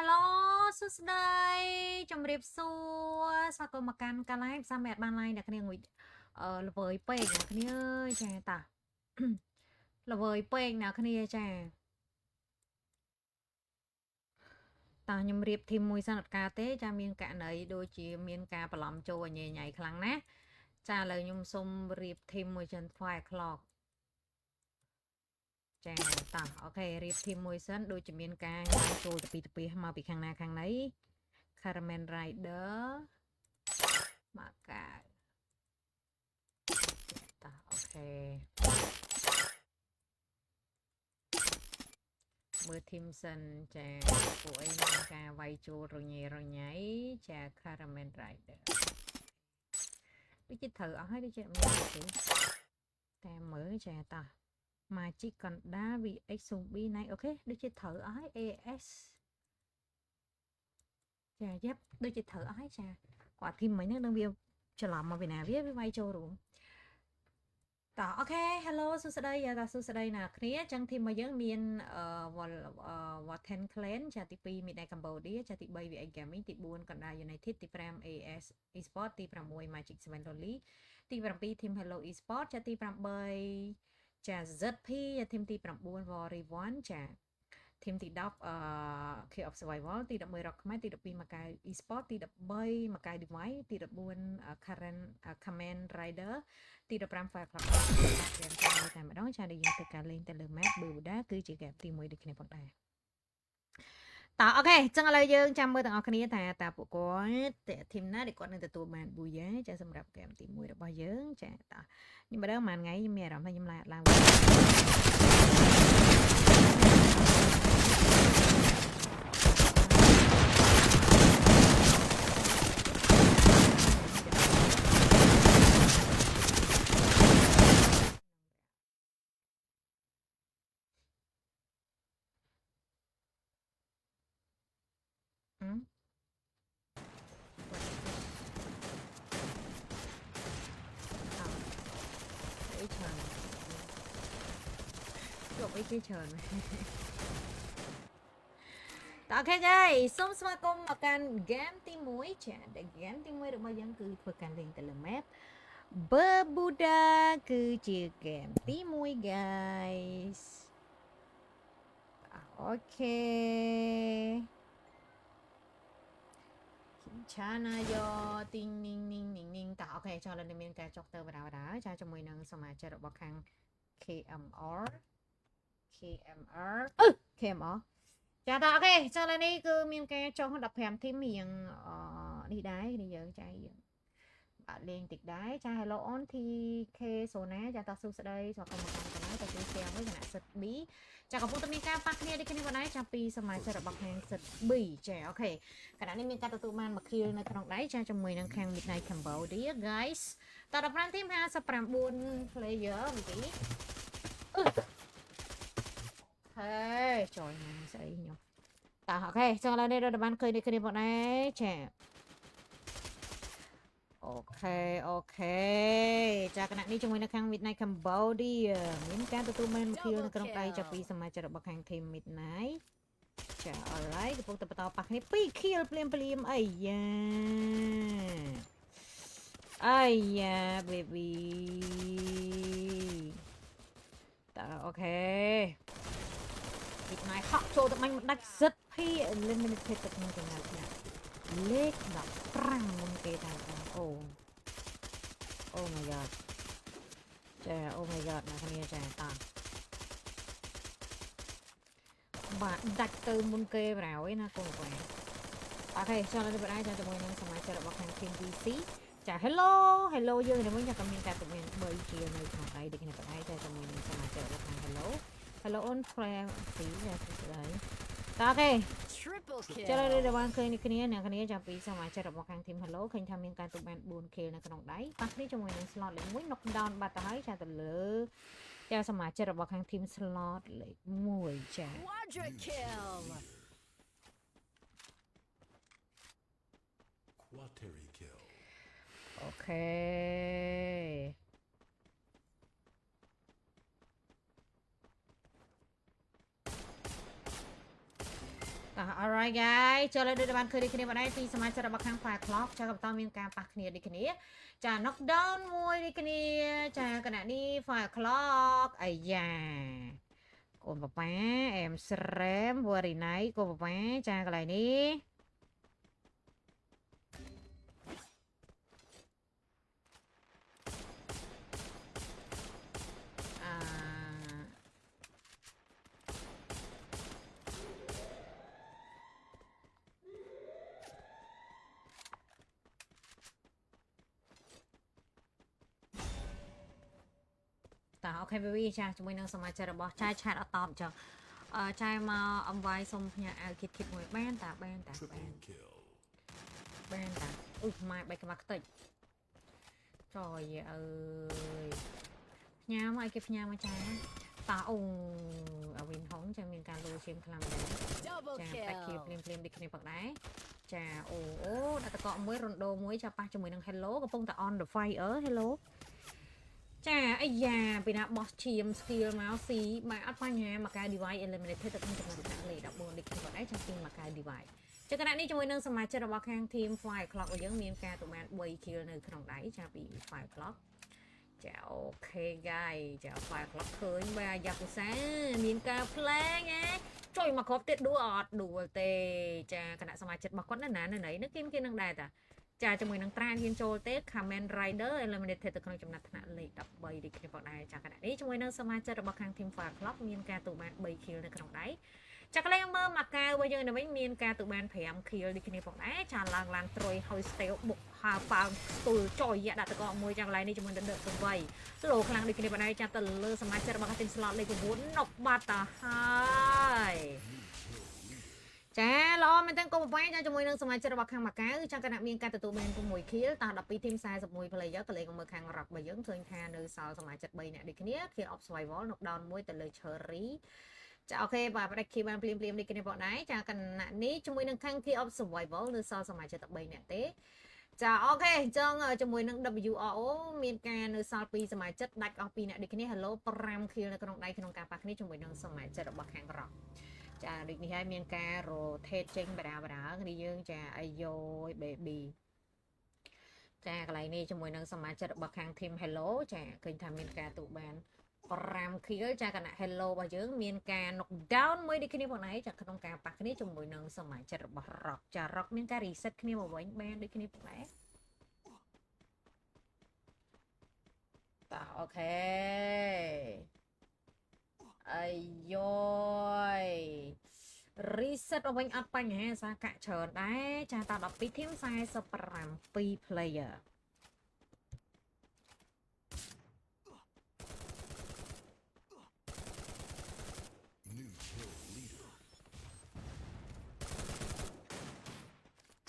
Hello សួស្តីជំរាបសួរស្វាគមន៍មកកាន់កាឡាយផ្សារមេបានឡាយអ្នកគ្នាងុយល្វើយពេកអ្នកគ្នាអើយចាតាល្វើយពេកអ្នកគ្នាចាតាខ្ញុំរៀបធីមមួយសិនអត់ការទេចាមានករណីដូចជាមានការបន្លំចូលញ៉ៃញ៉ៃខ្លាំងណាស់ចាឥឡូវខ្ញុំសូមរៀបធីមមួយចិន5 o'clock ចាតាអូខេរៀបធីមមួយសិនដូចជាមានការញ៉ៃចូលទៅពីមកពីខាងណាខាងណី Carmen Rider មកកាតាអូខេមើលធីមសិនចាពួកអីមានការវាយចូលរញ៉ៃចា Carmen Rider ដូចជាត្រូវអស់ហើយដូចជាមានទេតែមើលចាតា Magic Conda VX Zombie ណៃអូខេដូចជាត្រូវអស់ហើយ AS ចាយ៉ាប់ដូចជាត្រូវអស់ហើយចាគាត់ធីមមិញហ្នឹងនឹងវាច្រឡំមកពីណាវាវាយចូលរួមតោះអូខេ hello សួស្តីតាសួស្តីណាគ្នាអញ្ចឹងធីមរបស់យើងមានWatten Clan ចាទី2 Midnight Cambodia ចាទី3 VX Gaming ទី4 Conda United ទី5 AS Esport ទី6 Magic 7 Lolly ទី7 Team Hello Esport ចាទី8ចា ZP ធីមទី9 Worry One ចាធីមទី10K of Survival ទី11 Rock ខ្មែរទី12 Macau Esport ទី13 Macau Device ទី14 Current Kamen Rider ទី15 Fire Club តែម្ដងចាដែលយើងធ្វើការលេងទៅលើ map Bermuda គឺជា game ទី1ដូចគ្នាផងដែរតោះអូខេចឹងឥឡូវយើងចាំមើលទាំងអស់គ្នាតាពួកគាត់ធីមណាដែលគាត់នឹងទទួលបាន Booyah ចាសម្រាប់ game ទី1របស់យើងចាតោះខ្ញុំម្ដងមួយថ្ងៃខ្ញុំមានអារម្មណ៍ថាខ្ញុំឡាយអត់ឡើងអីគេច្រើនតអូខេ guys សូមស្វាគមន៍មកកាន់ game ទី1ចាដែល game ទី1របស់យើងគឺធ្វើការលេងទៅលើ map Bermuda គឺជា game ទី1 guys អូខេឆាណាយោទីងនីងតោះអូខេចុះឥឡូវនេះមានការចុះទៅបដាចាជាមួយនឹងសមាជិករបស់ខាង KMR ចាតោះអូខេចុះឥឡូវនេះគឺមានការចុះ15ធីមរៀងនេះដែរនេះយើងចាយើងបាទលេងតិចដែរចា Hello on TK Sona ចាតោះសួស្តីស្វាគមន៍មកកាន់កណ្ដាលតែជួយ share មួយគណៈសិត B ចាកំពុងតែមានការប៉ះគ្នាដូចគ្នាប៉ុណ្ណាចាពីសមាជិករបស់ខាងសិត B ចាអូខេគណៈនេះមានការទទួលបាន1 kill នៅក្នុងដៃចាជាមួយនឹងខាង Midnight Cambodia guys តោះ15ធីម59 player មួយទីហេចូលណាស្អីខ្ញុំតោះអូខេចុះឥឡូវនេះរដ្ឋបាលឃើញនេះគ្នាបងដែរចាអូខេចាគណៈនេះជាមួយនៅខាង Midnight Cambodia មានការទទួលបាន1 kill នៅក្នុងដៃจากពីសមាជិករបស់ខាង Team Midnight ចា alright កំពុងតែបន្តប៉ះគ្នា2 kill ភ្លាមអាយ៉ា baby តើអូខេ Midnight ហក់ចូលទៅបាញ់មិនដាច់សិត P limited ទៅក្នុងចំណោទណាលេខ15មុនគេតែអូ my god ចា oh my god អ្នកគ្នាចាតាបាទដាច់ទៅមុនគេប្រៅឯណាកូនបងអូខេចុះឥឡូវនេះបងឯងចាជាមួយនឹងសមាជិករបស់ខាង Team VC ចា hello យើងនេះវិញចាក៏មានការទំមាន3ជានៅក្នុងដៃដូចគ្នាបងឯងចាជាមួយនឹងសមាជិករបស់ខាង hello on frame ពីចាស្ដីតើអូខេចុះឥឡូវបានឃើញនេះគ្នាអ្នកគ្នាចាំពីសមាជិករបស់ខាង Team Hello ឃើញថាមានការទទួលបាន4 kill នៅក្នុងដៃប៉ះគ្នាជាមួយនឹង slot លេខ1 knock down បាត់ទៅហើយចាទៅលើចាសមាជិករបស់ខាង Team slot លេខ1ចា Quadra kill អូខេត alright guys ចូលឲ្យដូចបានឃើញដូចគ្នាបងដែរពីសមាជិករបស់ខាង Fire Clock ចាបន្តមានការប៉ះគ្នាដូចគ្នាចា knockdown មួយដូចគ្នាចាគណៈនេះ Fire Clock អាយ៉ាកូនប៉ាអែមស្រែម very nice កូនប៉ាចាកន្លែងនេះអូខេវីចាជាមួយនឹងសមាជិករបស់ចាយឆាតអត់តបចឹងចាយមកអំវាយសុំផ្ញើអាវគិតមួយបានតាបានតាអ៊ុយម៉ែបែកក្បាលខ្ទេចចយអើយផ្ញើមកឲ្យគេផ្ញើមកចាតាអូអាវិនហុងចាមានការលួចឈាមខ្លាំងដែរចាបាក់គីភ្លាមដូចគ្នាផងដែរចាអូដាក់តកមួយរ៉ុនដូមួយចាប៉ះជាមួយនឹង Hello កំពុងតែ on the fire Hello ចាអាយ៉ាពីណាបោះឈាម skill មកស៊ីបែរអត់បញ្ហាមកកៅ device eliminated ទៅក្នុងចំណុចលេខ14នេះគាត់ដែរចាំពីមកកៅ device ចុះគណៈនេះជាមួយនឹងសមាជិករបស់ខាង team Fire Clock របស់យើងមានការទៅបាន3 kill នៅក្នុងដៃចាពី Fire Clock ចាអូខេ guys ចា Fire Clock ឃើញបែរយ៉ាកូសាមានការផ្លែងហ៎ចុយមកគ្រាប់ទៀតដួលអត់ដួលទេចាគណៈសមាជិករបស់គាត់នៅណានៅណីនឹងគេនឹងដែរតាចាជាមួយនឹងត្រានហ៊ានចូលទេ Kamen Rider eliminated ទៅក្នុងចំណាត់ថ្នាក់លេខ13ដូចគ្នាផងដែរចាគណៈនេះជាមួយនឹងសមាជិករបស់ខាង team Fire Clock មានការទូបាន3 kill នៅក្នុងដៃចាកន្លែងមើលមកកៅរបស់យើងនៅវិញមានការទូបាន5 kill ដូចគ្នាផងដែរចាឡើងឡានត្រុយហើយ steel បុកហើប៉ាងស្ទូលចុយយ៉ាដាក់តកមួយចាកន្លែងនេះជាមួយនឹងដឹក8លោខ្លាំងដូចគ្នាផងដែរចាទៅលើសមាជិករបស់ team slot លេខ9ណុកបាត់ទៅហើយចាល្អមែនទែនកុំប្រហែលចាជាមួយនឹងសមាជិករបស់ខាងម៉ាកាវចាគណៈមានការទទួលបាន6 kill តា12 team 41 player ក៏លេខមើលខាងរ៉ុករបស់យើងឃើញថានៅសល់សមាជិក3នាក់ដូចគ្នា kill of survival knockdown មួយទៅលើ Cherry ចាអូខេបាទផ្ដាច់ kill បានភ្លាមនេះគ្នាផងដែរចាគណៈនេះជាមួយនឹងខាង kill of survival នៅសល់សមាជិកតែ3នាក់ទេចាអូខេអញ្ចឹងជាមួយនឹង WRO មានការនៅសល់2សមាជិកដាច់អស់2នាក់ដូចគ្នា Hello 5 kill នៅក្នុងដៃក្នុងការប៉ះគ្នាជាមួយនឹងសមាជិករបស់ខាងរ៉ុកចាដូចនេះហើយមានការ rotate ចេញបដាគ្នាយើងចាអាយយ baby ចាកន្លែងនេះជាមួយនឹងសមាជិករបស់ខាង team Hello ចាឃើញថាមានការទូបាន5 kill ចាគណៈ Hello របស់យើងមានការ knock down មួយដូចគ្នាផងដែរចាក្នុងការប៉ះគ្នាជាមួយនឹងសមាជិករបស់ Rock ចា Rock មានការ reset គ្នាមកវិញបានដូចគ្នាផងដែរតាអូខេអាយយ reset មកវិញអត់បញ្ហាសាកាក់ច្រើនដែរចាតា12 team 47 player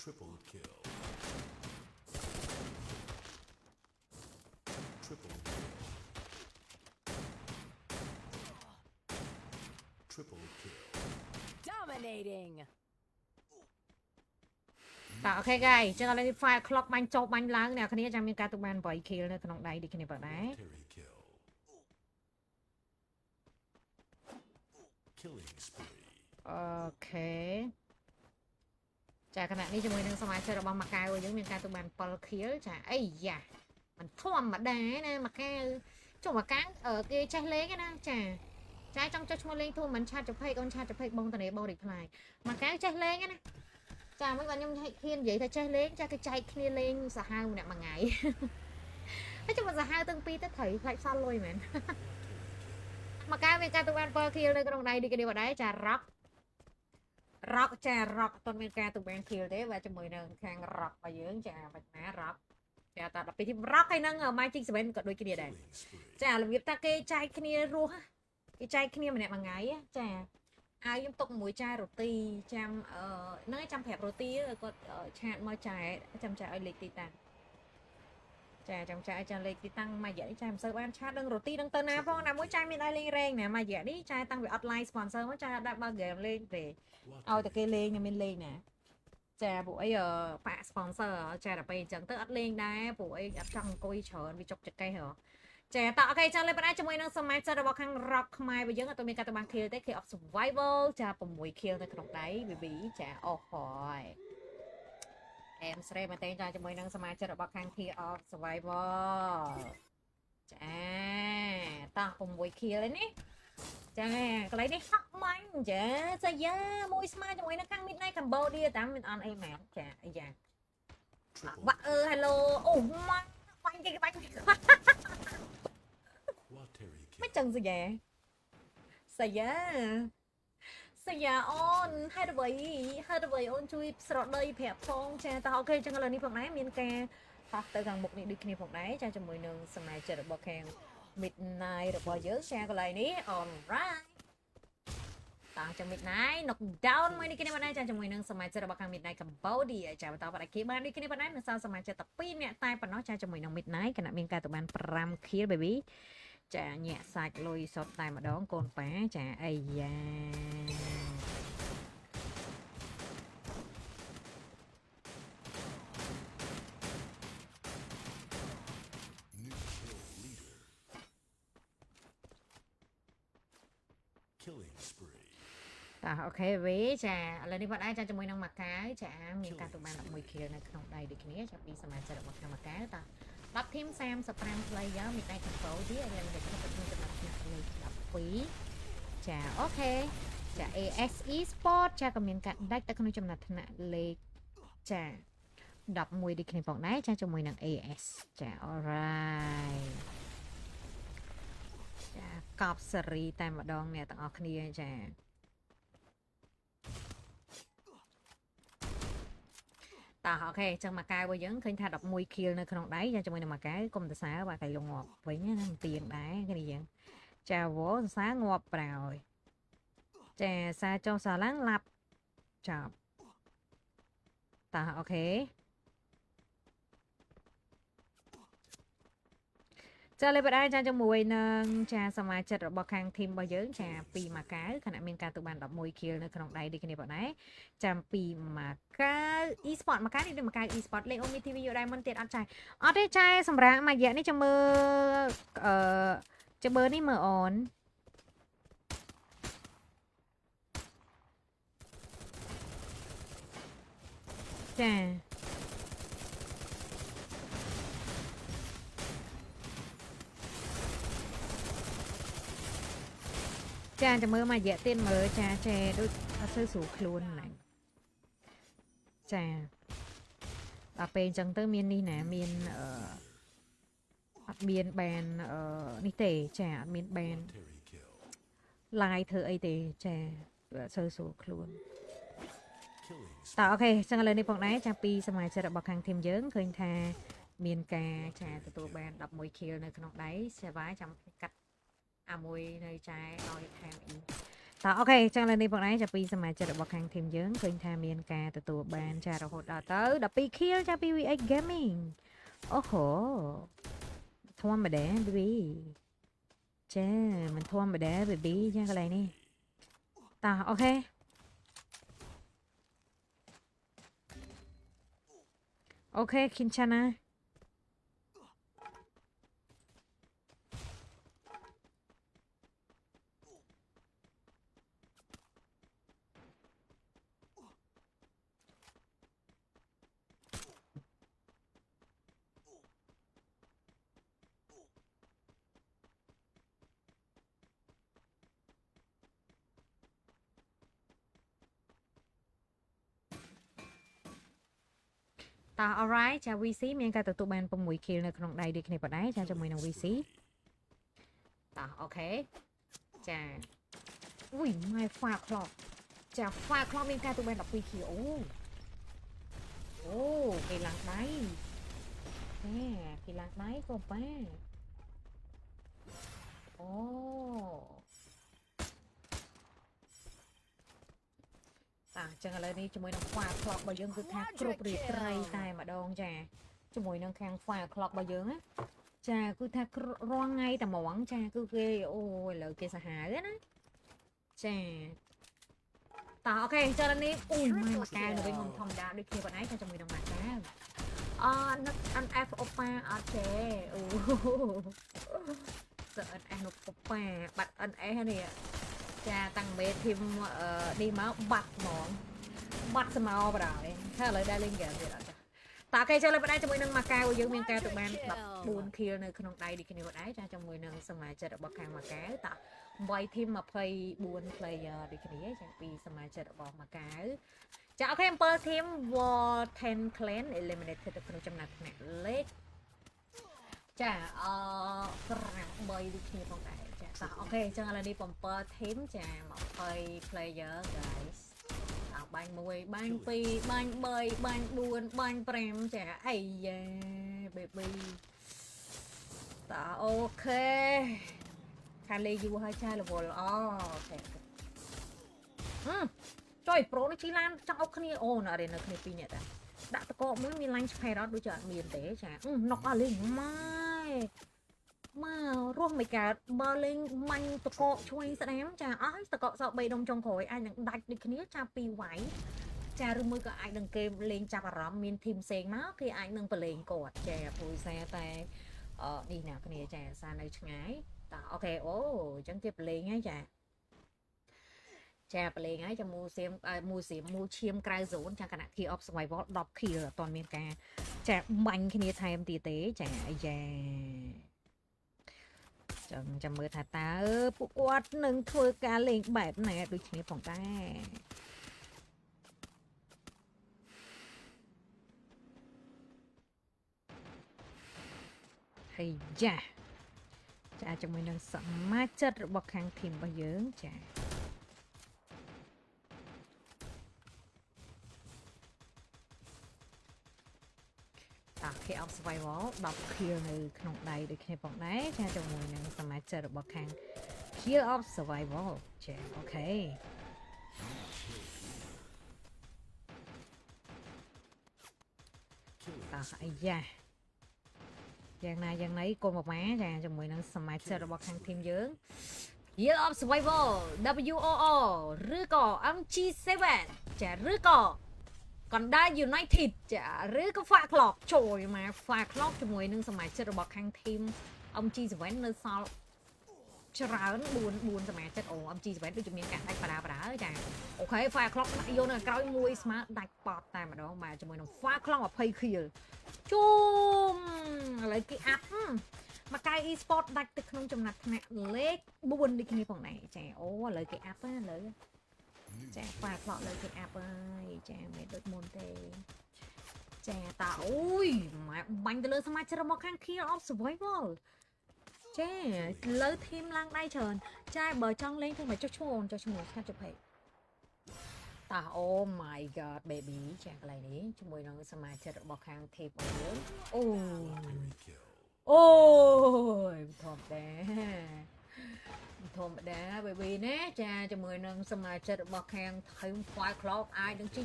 Triple kill. Triple kill. Triple kill. Dominating. តាអូខេ guys ចឹងឥឡូវនេះ Fire Clock បាញ់ចុះបាញ់ឡើងអ្នកគ្នាចាំមានការទូបាន8 kill នៅក្នុងដៃដូចគ្នាបងដែរ Killing spree. អូខេចាគណៈនេះជាមួយនឹងសមាជិករបស់ម៉ាកាវយើងមានការទូបាន7 kill ចាអីយ៉ាមិនធម្មតាណាម៉ាកាវចុះម៉ាកាវគេចេះលេងណាចាចង់ចុះឈ្មោះលេងធូរមិនឆាតចុះពេកអូនឆាតចុះពេកបងតនេបងរីផ្លាយម៉ាកាវចេះលេងណាចាមិនបាទខ្ញុំហ៊ាននិយាយថាចេះលេងចាគេចែកគ្នាលេងសាហាវម្នាក់មួយថ្ងៃហើយចុះមកសាហាវទាំងពីរទៅត្រូវខ្លាចសល់លុយមែនម៉ាកាវមានការទូបាន7 kill នៅក្នុងដៃដូចគ្នាបងដែរចា Rock ចា Rock អត់មានការទូបាន kill ទេបាទជាមួយនឹងខាង Rock របស់យើងចាបាច់ណា Rock ចាតា12 team Rock ហើយនឹង Magic 7ក៏ដូចគ្នាដែរចារបៀបថាគេចែកគ្នារស់គេចែកគ្នាម្នាក់មួយថ្ងៃចាឲ្យខ្ញុំទុកមួយចាយរ៉ូទីចាំហ្នឹងចាំប្រាប់រ៉ូទីគាត់ឆាតមកចាយចាំចាយឲ្យលេខទីតាំងចាចាំចាយចាលេខទីតាំងមួយរយៈនេះចាមិនសូវបានឆាតនឹងរ៉ូទីនឹងទៅណាផងណាមួយចាយមានឲ្យលេងរែងណាមួយរយៈនេះចាយតាំងពីអត់ line sponsor មកចាយដាក់បើ game លេងទេឲ្យតែគេលេងមានលេងណាចាពួកអីប៉ា sponsor ចាដល់ពេលអញ្ចឹងទៅអត់លេងដែរពួកអីអត់ចង់អង្គុយច្រើនវាចុកចកេះហ៎ ចាតអូខេចឹងលេបបានជាមួយនឹងសមាជិករបស់ខាង Rock ខ្មែររបស់យើងអត់មានការទៅបាន kill ទេ Key of Survival ចា6 kill នៅក្នុងដៃ BB ចាអូហើយអែមស្រេមែនតើចាជាមួយនឹងសមាជិករបស់ខាង Key of Survival ចាតោះ6 kill ឯនេះចាកន្លែងនេះហក់មាញ់ចាសាយ៉ាមួយស្មើជាមួយនឹងខាង Midnight Cambodia តាមមានអនអីមែនចាអីយ៉ាបាក់hello អូម៉ាញ់បាញ់គេបាញ់ Watery មិន kill. ចឹងសាយ៉ាអូនហេតុអ្វីអូនជួយស្រដីប្រាប់ផងចាតោះអូខេចឹងឥឡូវនេះផងដែរមានការហោះទៅខាងមុខនេះដូចគ្នាផងដែរចាជាមួយនឹងសមាជិករបស់ខាង Midnight របស់យើងចាកន្លែងនេះ alright តោះចាំ Midnight knock down មួយនេះគ្នាបងដែរចាជាមួយនឹងសមាជិករបស់ខាង Midnight Cambodia ចាបន្តបាត់គេបានដូចគ្នាបងដែរនៅសល់សមាជិកតែ2នាក់តែប៉ុណ្ណោះចាជាមួយនឹង Midnight គណៈមានការទៅបាន5 kill baby ចាញាក់សាច់លុយសុតតែម្ដងកូនប៉ាចាអីយ៉ា New kill leader. Killing spree. តោះអូខេវីចាឥឡូវនេះបងដែរចាជាមួយនឹងម៉ាកាវចាមានការទៅបាន11 kill នៅក្នុងដៃដូចគ្នាចាពីសមាជិករបស់ខាងម៉ាកាវតោះ10 team 35 player មានតែ Cambodia ឥឡូវនេះខ្ញុំទៅចំណាត់ថ្នាក់លេខ12ចាអូខេចា ASE Sport ចាក៏មានការដាច់ទៅក្នុងចំណាត់ថ្នាក់លេខចា11ដូចគ្នាផងដែរចាជាមួយនឹង AS ចា alright ចាកប់សេរីតែម្ដងអ្នកទាំងអស់គ្នាចាតោះអូខេចឹងម៉ាកាវរបស់យើងឃើញថា11 kill នៅក្នុងដៃចាជាមួយនឹងម៉ាកាវកុំតសើបាទកៃលងងាប់វិញណាទៀងដែរគ្នាយើងចាវោសរសើរងាប់ប្រោយចាសារចុះសារឡើងឡាប់ចាប់តោះអូខេចាលេបដែរចាជាមួយនឹងចាសមាជិករបស់ខាងធីមរបស់យើងចាពីម៉ាកាវខណៈមានការទៅបាន11 kill នៅក្នុងដៃដូចគ្នាបងដែរចាំពីម៉ាកាវ e-sport ម៉ាកាវនេះដូចម៉ាកាវ e-sport លេខអូមី TV យូរដែរមិនទៀតអត់ចាយអត់ទេចាយសម្រាប់មួយរយៈនេះចាំមើលចាំមើលនេះមើលអូនចាចាចាំមើលមួយរយៈទៀតមើលចាចេដូចអត់សូវស្រួលខ្លួនហ្នឹងចាដល់ពេលអញ្ចឹងទៅមាននេះណាមានអត់មានបាននេះទេចាអត់មានបាន Watery kill. live ធ្វើអីទេចាអត់សូវស្រួលខ្លួន Killing តើអូខេចឹងឥឡូវនេះផងដែរចាពីសមាជិករបស់ខាងធីមយើងឃើញថាមានការចាទទួលបាន11 kill នៅក្នុងដៃសេវាចាំកាត់អាមួយនៅចាឲ្យខាងអ៊ីតើអូខេចឹងឥឡូវនេះផងដែរចាពីសមាជិករបស់ខាងធីមយើងឃើញថាមានការទទួលបានចារហូតដល់ទៅ12 kill ចាពី VX Gaming អូហូធម្មតា baby ចាមិនធម្មតា baby ចាកន្លែងនេះតើអូខេអូខេគិនឆាណាតើ alright ចា VC មានការទទួលបាន6 kill នៅក្នុងដៃដូចគ្នាប៉ុណ្ណេះចាជាមួយនឹង VC តើអូខេចាอุ้ย my far clock ចា far clock មានការទទួលបាន12 kill អូគេឡើងដៃគេឡើងដៃកូនប៉ាអូតាចឹងឥឡូវនេះជាមួយនឹង fire clock របស់យើងគឺថាគ្រប់រាត្រីតែម្ដងចាជាមួយនឹងខាង fire clock របស់យើងណាចាគឺថារាល់ថ្ងៃតែហ្មងចាគឺគេអូឥឡូវគេសាហាវណាចាតោះអូខេចលនេះអូយម៉ាកាវនៅវិញខ្ញុំធម្មតាដូចគ្នាប៉ុណ្ណេះចាជាមួយនឹងម៉ាកាវ នឹក NF អូប៉ាអត់ទេអូsợ NF នោះអូប៉ាបាត់ NS នេះចាតាំងមេធីមនេះមកបាត់ហ្មងបាត់ស្មោបដ ாய் ហើយឥឡូវដែរលេងហ្គេមទៀតអត់ចាតើគេចូលលេងបដ ாய் ជាមួយនឹងម៉ាកាវយើងមានការទៅបាន14 kill នៅក្នុងដៃដូចគ្នាបដ ாய் ចាជាមួយនឹងសមាជិករបស់ខាងម៉ាកាវតើ8 team 24 player ដូចគ្នាចាពីសមាជិករបស់ម៉ាកាវចាអូខេ7 team war 10 clan eliminated ទៅក្នុងចំណាត់ថ្នាក់លេខចា8ដូចគ្នាផងដែរចាតោះអូខេអញ្ចឹងឥឡូវនេះ7 team ចា20 player guys បាញ់1បាញ់2បាញ់3បាញ់4បាញ់5ចាអីយ៉ា baby តើអូខេខាលេយូរហើយចា level អូខេចុយប្រូនេះជីឡានចង់អុកគ្នាអូនៅអីនៅគ្នាពីរនាក់តាដាក់តកមួយមាន line spare អត់ដូចជាអត់មានទេចាណុកអស់លេងម៉ែមករស់មិនកើតបើលេងមាញ់តកឆ្វេងស្ដាមចាអស់ហើយតកសោក3ដុំចុងក្រោយអាចនឹងដាច់ដូចគ្នាចាពីវាយចាឬមួយក៏អាចនឹងគេលេងចាប់អារម្មណ៍មានធីមផ្សេងមកគេអាចនឹងប្រឡែងគាត់ចាព្រោះសារតែនេះណាគ្នាចាសារនៅឆ្ងាយតោះអូខេអូអញ្ចឹងគេប្រឡែងហើយចាប្រឡែងហើយចាមូសៀមមូឈាមក្រៅហ្សូនចាគណៈ Key of Survival 10 kill អត់ទាន់មានការចាបាញ់គ្នាថែមទៀតទេចាអាយ៉ាចឹងចាំមើលថាតើពួកគាត់នឹងធ្វើការលេងបែបណាដូចគ្នាផងដែរហើយចាជាមួយនឹងសមាជិករបស់ខាងធីមរបស់យើងចាKey of Survival 10 kill នៅក្នុងដៃដូចគ្នាផងដែរចាជាមួយនឹងសមាជិករបស់ខាង Key of Survival ចាអូខេអាយ៉ាយ៉ាងណាយ៉ាងណីកុំប្រមាចាជាមួយនឹងសមាជិករបស់ខាងធីមយើង Key of Survival WOO ឬក៏ MG7 ចាឬក៏Conda United ចាឬក៏ Far Clock ចូលមក Far Clock ជាមួយនឹងសមាជិករបស់ខាងធីម MG7 នៅសល់ច្រើន4សមាជិកអូ MG7 ដូចជាមានការដាច់បារាចាអូខេ Far Clock យកនៅក្រោយមួយស្មើដាច់ប៉តតែម្ដងបាទជាមួយនឹង Far Clock 20 kill ជុំឥឡូវគេអាប់មកកាយ e-sport ដាច់ទៅក្នុងចំណាត់ថ្នាក់លេខ4ដូចគ្នាផងដែរចាអូឥឡូវគេអាប់ណាឥឡូវចាខ្វាខ្លោលើគេអាប់ហើយចាមិនដូចមុនទេចាតើអូយម៉ែបាញ់ទៅលើសមាជិករបស់ខាង Key of Survival ចាលើធីមឡើងដៃច្រើនចាបើចង់លេងធ្វើមកចុះឈ្មោះចុះឈ្មោះខាត់ចុះភេកតើអូ my god baby ចាកន្លែងនេះជាមួយនឹងសមាជិករបស់ខាងធីមរបស់យើងអូអូយធម្មតា baby ណាចាជាមួយនឹងសមាជិករបស់ខាងថៃ Fire Clock អាចនឹងជី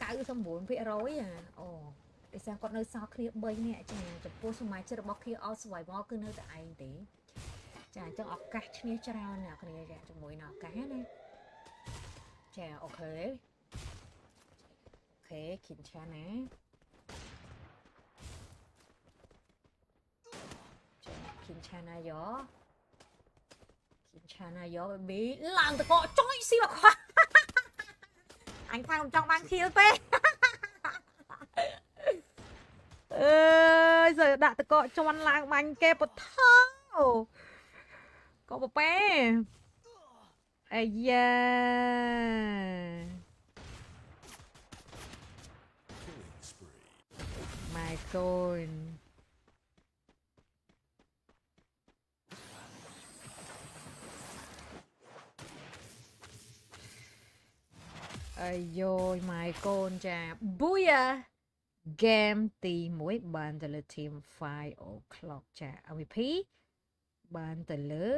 99%អូដោយសារគាត់នៅសល់គ្នា3នាក់ចាចំពោះសមាជិករបស់ Key of Survival គឺនៅតែឯងទេចាអញ្ចឹងឱកាសឈ្នះច្រើនណាគ្នាចាជាមួយនឹងឱកាសណាចាអូខេគិនឆាណាចាគិនឆាណាយោbaby ឡើងតកចុយស៊ីមកខ្វះអញថាខ្ញុំចង់បានខៀលពេកអើយសើដាក់តកជន់ឡើងបាញ់គេពថោក៏ប៉ប៉ែអាយ៉ាម៉ែកូនអាយយម៉ែកូនចាប៊ូយ៉ាហ្គេមទី1បានទៅលើ team 5 o'clock ចា MVP បានទៅលើ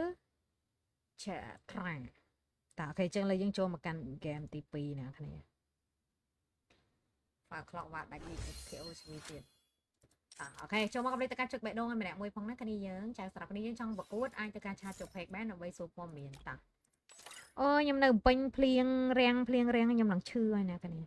ចាត្រាំងតើអូខេចឹងលើយើងចូលមកកាន់ហ្គេមទី2ណាគ្នា 5 o'clock បានដាច់នេះ KOSV ទៀតអូខេចូលមកកំលេចទៅការចុចបេះដូងឲ្យម្នាក់មួយផងណាគ្នាយើងចាសម្រាប់គ្នាយើងចង់ប្រកួតអាចទៅការឆាតចុច page បានដើម្បីសួរព័ត៌មានតាអូខ្ញុំនៅពេញភ្លៀងរាំងខ្ញុំនឹងឈឺហើយណាគ្នា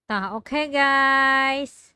Tá, okay, guys.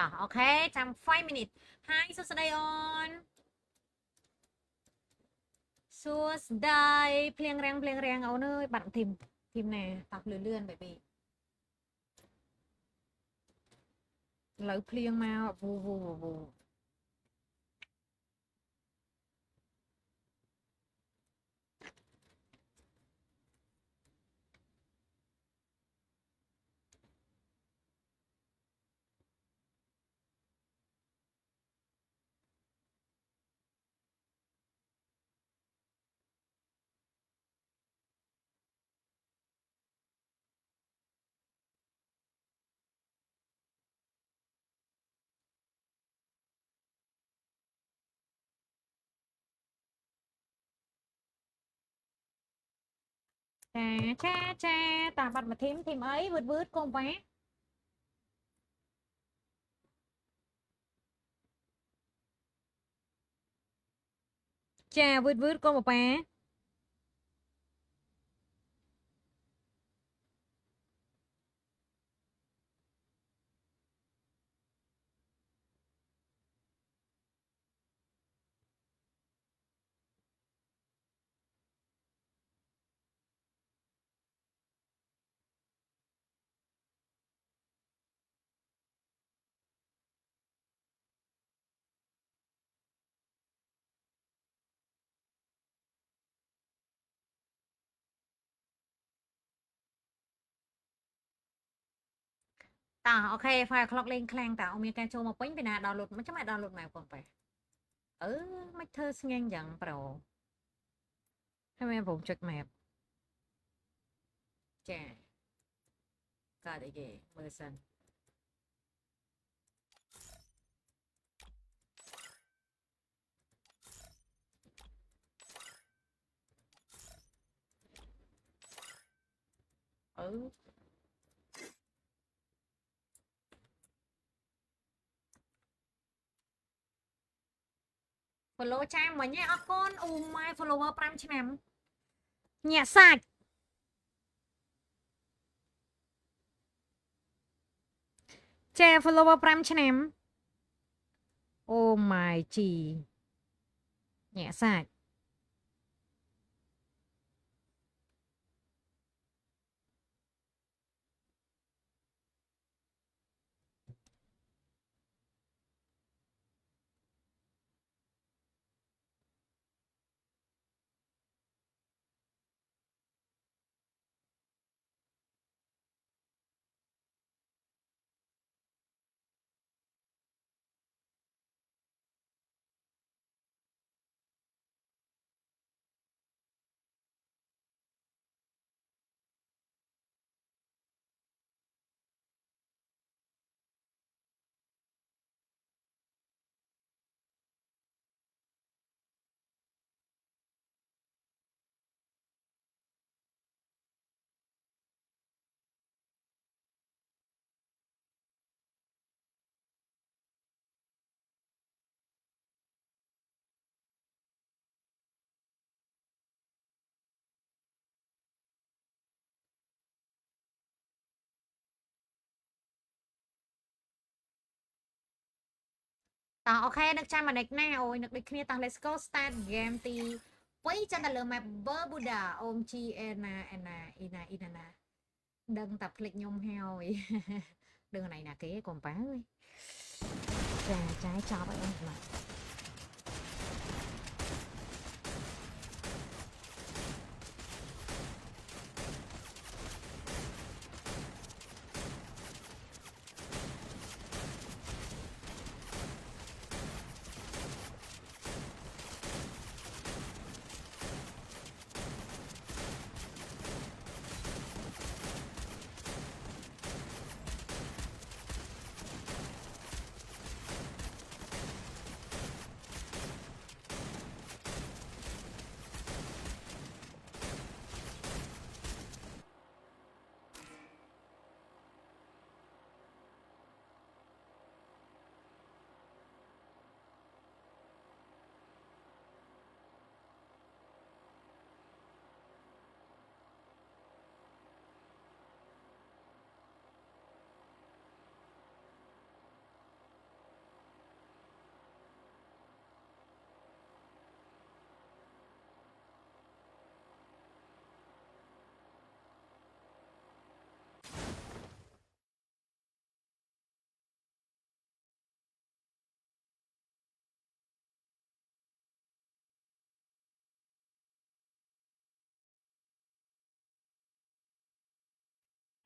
Tá, okay,ចាំ5 minutes. Hi សួស្តីអូនសួស្តីភ្លៀងរាំងអូនអើយបាត់ធីមណាតាប់លឿន baby ឥឡូវភ្លៀងមកវូចាតាបាត់មកធីមអីវឺតកុំប៉ាចាវឺតកុំប៉ាតាអូខេ 5 o'clock លេងខ្លាំងតាអូនមានការចូលមកពេញពីណាដោនឡូតមិនចាំបាច់ដោនឡូតមកកុំប៉ាមិនធ្វើស្ងៀងយ៉ាងប្រូហើយមែនผมចុច map ចាកើតអីគេមើលសិនអឺ follow ចាមិញឯងអរគុណអូម៉ែ follower 5ឆ្នាំញាក់សាច់ចា follower 5ឆ្នាំអូម៉ែជីញាក់សាច់ តោះអូខេនឹកចាំមកដេកណាអូយនឹកដូចគ្នាតោះ let's go start game ទី2ចាំតែលើ map Bermuda អូម G អេណាដឹងតែភ្លេចខ្ញុំហើយដឹងណៃណាគេកុំប៉ាអើយចាចប់ហើយអូនណា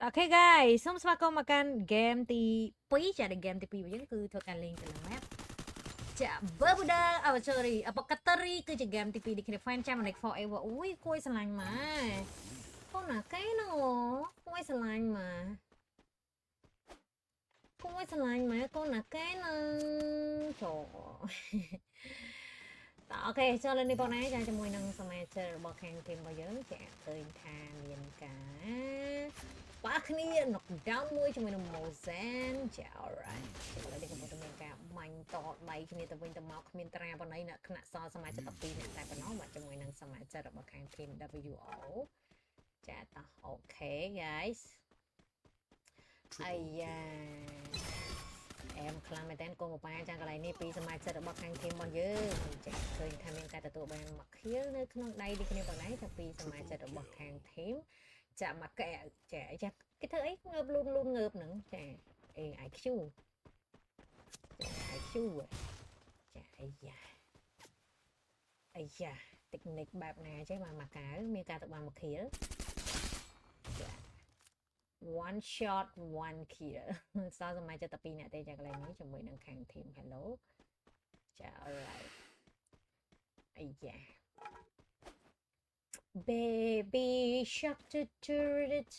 អូខេ guys សូមស្វាគមន៍មកកាន់ game ទី2ចាgame ទី2របស់យើងគឺធ្វើការលេងទៅលើ map ចា Bermuda Archery Apocalypse គឺជា game ទី2នេះគ្នា fan ចាំ Next Forever អូយគួយស្រឡាញ់ម៉ែកូនណាកែណូគួយស្រឡាញ់ម៉ែគួយស្រឡាញ់ម៉ែកូនណាកែណូចូលតោះអូខេចូលលេងនេះបងណាចាជាមួយនឹងសមាជិករបស់ខាង team របស់យើងចាឃើញថាមានការប៉ះគ្នា knock down មួយជាមួយនឹង Mozen ចា alright ឥឡូវនេះកំពុងតែមានការបាញ់តដៃគ្នាទៅវិញទៅមកគ្មានត្រាប៉ុណ្ណីអ្នកខ្នាក់សសមាជិក12នាក់តែប៉ុណ្ណោះបាទជាមួយនឹងសមាជិករបស់ខាង team WO ចាតោះអូខេ guys អាយ៉ាអែមខ្លាំងមែនតើកូនប៉ាចាំកន្លែងនេះពីសមាជិករបស់ខាង team របស់យើងចាឃើញថាមានការទទួលបានមកខៀវនៅក្នុងដៃនេះគ្នាប៉ុណ្ណេះតែពីសមាជិករបស់ខាង team ចាមកកែចាគេធ្វើអីងើបលូនងើបហ្នឹងចាអេ IQ ចា IQ ចាអាយ៉ាតិចនិចបែបណាចេះបានមកកៅមានការទៅបានមកខៀលចា one shot one kill សល់សមាជិកតែ2នាក់ទេចាកន្លែងនេះជាមួយនឹងខាង team hello ចា alright អាយ៉ា baby shark to it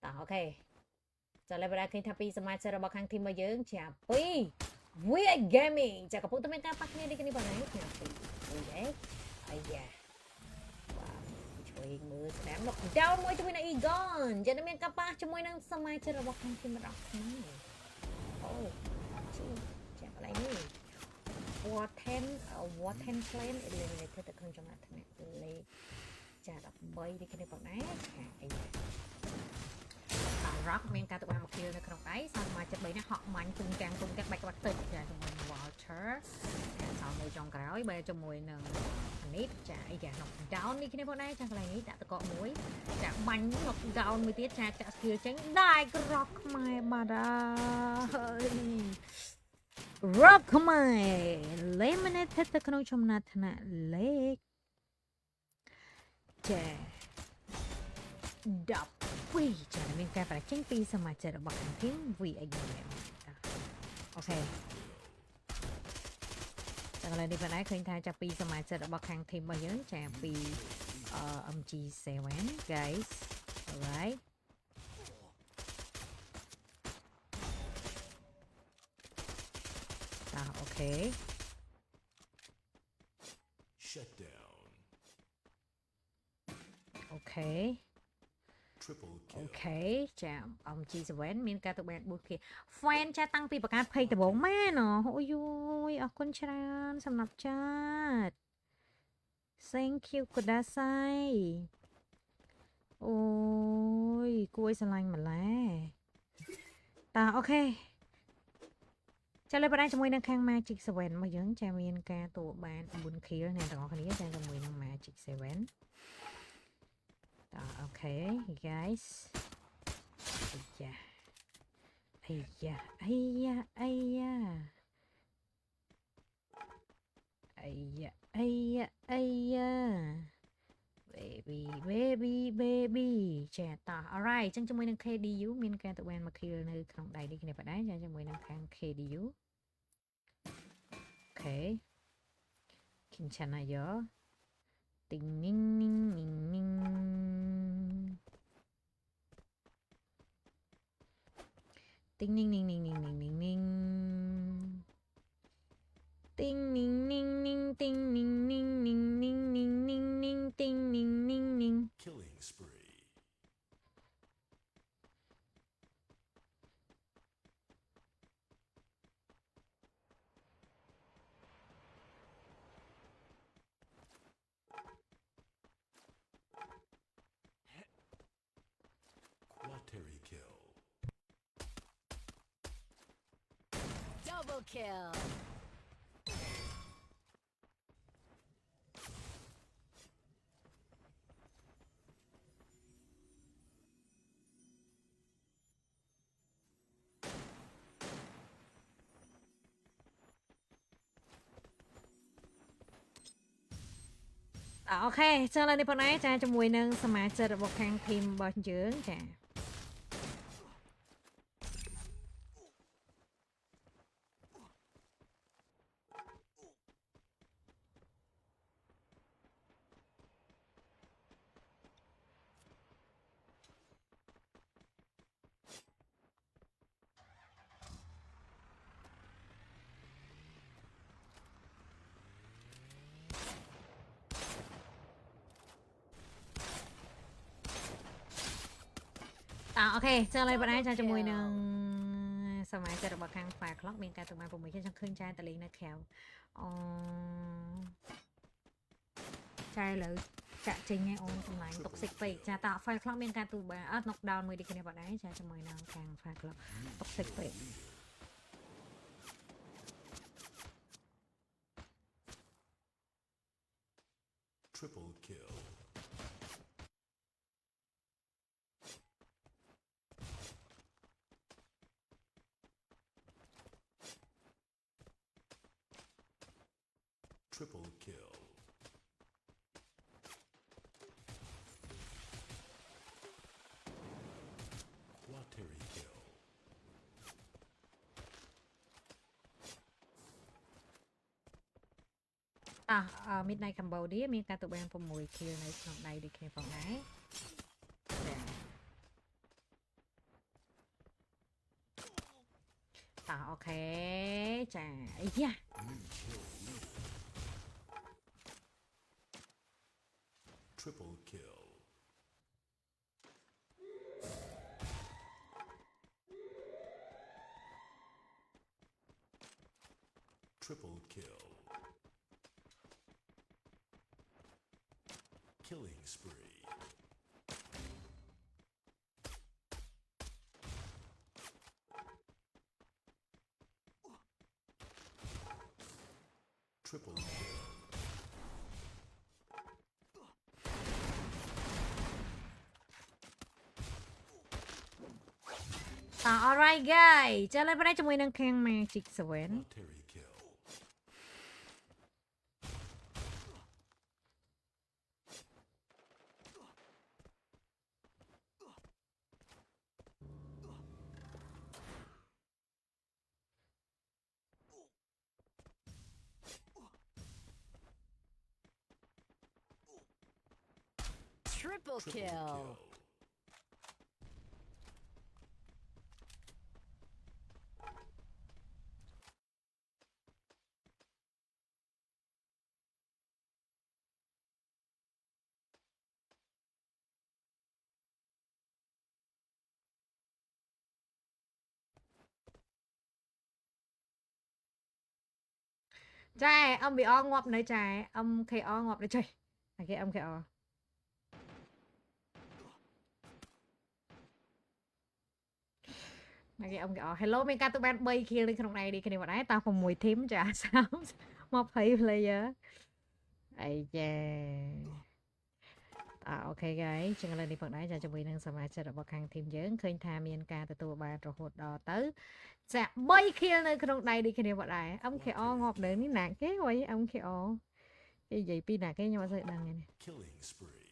តោះអូខេចាឥឡូវបើឃើញថាពីសមាជិករបស់ខាង team របស់យើងជា2 We Gaming ចាកំពុងតែមានការប៉ះគ្នានេះគ្នាបងណាចា2អូយអាយ៉ាជួយមើលស្ដាំ knock down មួយជាមួយនឹង Egon ចាមានការប៉ះជាមួយនឹងសមាជិករបស់ខាង team របស់ខ្ញុំអូចាកន្លែងនេះ War 10 Clan eliminated ទៅក្នុងចំណោមថ្នាក់លេខចា13នេះគ្នាបងណាចាអីRock មានការទៅបានមកគៀលនៅក្នុងដៃសមាជិក3នាក់ហក់មាញ់ទុំទាំងបែកក្បាត់ទឹកចាជាមួយនឹង Walter សល់នៅចុងក្រោយបែរជាមួយនឹងនេះចាអីចា knock down នេះគ្នាបងដែរចាកន្លែងនេះដាក់តកមួយចាបាញ់ knock down មួយទៀតចាចាក់ skill ចេញដាយក្រកខ្មែរបាត់ហើយ Rock ខ្មែរ eliminated ទៅក្នុងចំណោមថ្នាក់លេខចា10ចាមានការប្រជែងពីសមាជិករបស់ខាង team VA អូខេតែកន្លែងនេះបងឯងឃើញថាចាប់ពីសមាជិករបស់ខាង team របស់យើងចាពី MG7 guys alright អូខេ Shut down. អូខេ Triple អូ kill. ខេចា MG7 មានការទៅបាន4 kill fan ចាតាំងពីបង្កើត page ដំបូងម៉ែណអូយអរគុណច្រើនសម្រាប់ចាត Thank you កូដាសៃអូយគួយស្រឡាញ់ម្ល៉េះតាអូខេ ចាលើបណ្ដាជាមួយនឹងខាង Magic 7 របស់យើងចាមានការតួបាន9 kill អ្នកទាំងអស់គ្នាចាជាមួយនឹង Magic 7 អូខេ guys អាយ៉ាbaby ចាតោះ alright ចឹងជាមួយនឹង KDU មានការតួបាន1 kill នៅក្នុងដៃនេះគ្នាបណ្ដាចាជាមួយនឹងខាង KDU អូខេ 괜찮아요. 띵닝닝닝닝. 띵닝닝닝닝닝닝. 띵닝닝닝 띵닝닝닝닝닝닝닝 띵닝닝닝. Killing spree. Quateri kill. Double kill. Ok, ចឹងឡើយនេះផងដែរចាជាមួយនឹងសមាជិករបស់ខាង team របស់យើងចាអូខេចឹងឡើយបងដែរចាជាមួយនឹងសមាជិករបស់ខាង Fire Clock មានការទៅបាន6ចឹងឃើញចាតលេងនៅក្រៅអូចាឥឡូវចាក់ចេញឯអូនចម្លាញ់ toxic ពេកចាត Fire Clock មានការទូបានអត់ knockdown មួយដូចគ្នាបងដែរចាជាមួយនឹងខាង Fire Clock toxic ពេក Triple kill. Triple kill. Quateri kill. Midnight Cambodia មានការទៅបាន6 kill នៅក្នុងដៃដូចគ្នាផងដែរអូខេចាអាយ៉ា Triple kill. Triple kill. Killing spree. Triple kill. alright guys ចាឥឡូវបងដែរជាមួយនឹងខាង Magic 7 Quateri kill. Triple kill. Trai ông bị o ngọc nơi trai ông KO ngọc nơi trời cái ông KO Này ông kêu hello mình ca tụi bạn bay kia lên trong này đi cái này bọn ấy tao phòng mùi thím chả sao mà phải player ấy da ok guys ចឹងឥឡូវនេះបងដែរចាជាមួយនឹងសមាជិករបស់ខាងធីមយើងឃើញថាមានការទទួលបានរហូតដល់ទៅចា3 kill នៅក្នុងដៃដូចគ្នាបងដែរ MKO ងាប់នៅនេះណាគេហុយ MKO និយាយពីណាគេខ្ញុំអត់សូវដឹងទេ Killing spree.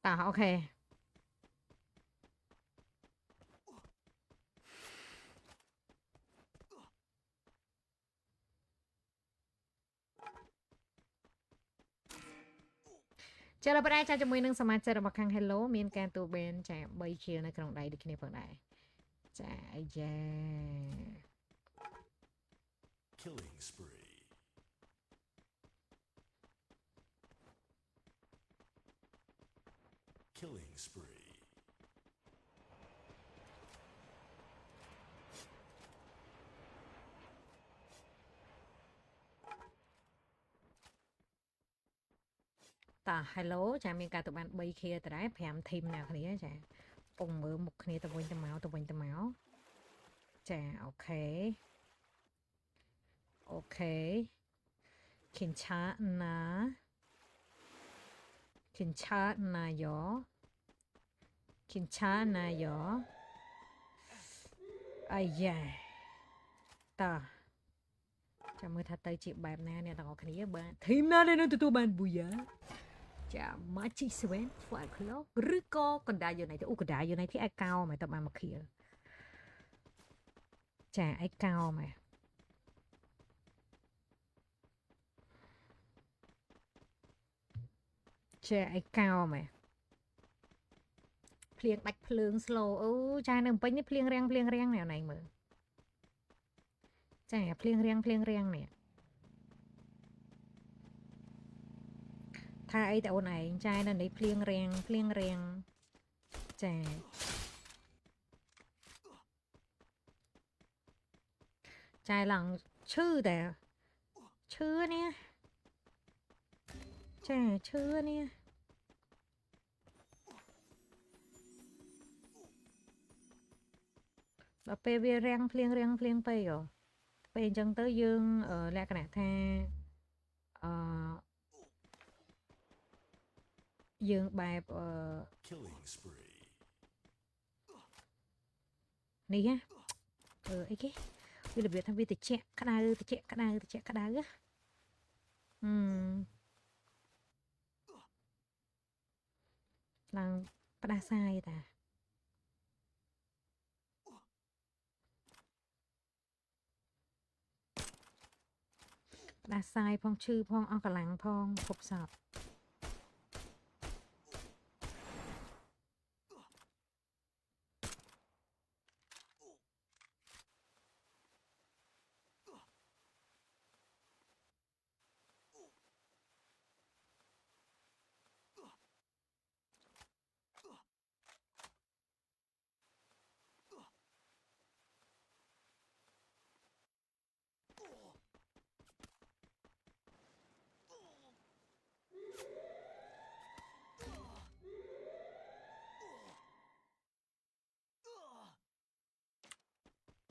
តោះអូខេចាលោកបងចាជាមួយនឹងសមាជិករបស់ខាង Hello មានការទូបែនចា3 kill នៅក្នុងដៃដូចគ្នាផងដែរចាអាយ៉ា Killing spree. Killing spree. តា Hello ចាមានការទៅបាន3 kill ទៅដែរ5 team ណាគ្នាចាពងមើលមុខគ្នាទៅវិញទៅមកចាអូខេខិនឆាណាយ៉អាយ៉ាតាចាំមើលថាទៅជាបែបណាអ្នកទាំងអស់គ្នាបាទ team ណាដែលនឹងទទួលបានប៊ូយ៉ាចា Magic 7 Fire Club ឬក៏កណ្ដាលយូណៃទៅកណ្ដាលយូណៃទីឯកោមកទៅបានមកខៀលចាឯកោមកចាឯកោមកភ្លៀងដាច់ភ្លើង slow អូចានៅពេញនេះភ្លៀងរាំងណែណៃមើលចាភ្លៀងរាំងនេះថាអីតើអូនឯងចានៅនេះភ្លៀងរាំងចាចាឡើងឈឺតែឈឺនេះចាឈឺនេះដល់ពេលវារាំងភ្លៀងពេកពេលអញ្ចឹងទៅយើងលក្ខណៈថាយើងបែបKilling spree. នេះអីគេវារបៀបថាវាតិចក្តៅឡើងផ្ដាសាយតាផ្ដាសាយផងឈឺផងអស់កម្លាំងផងគប់សព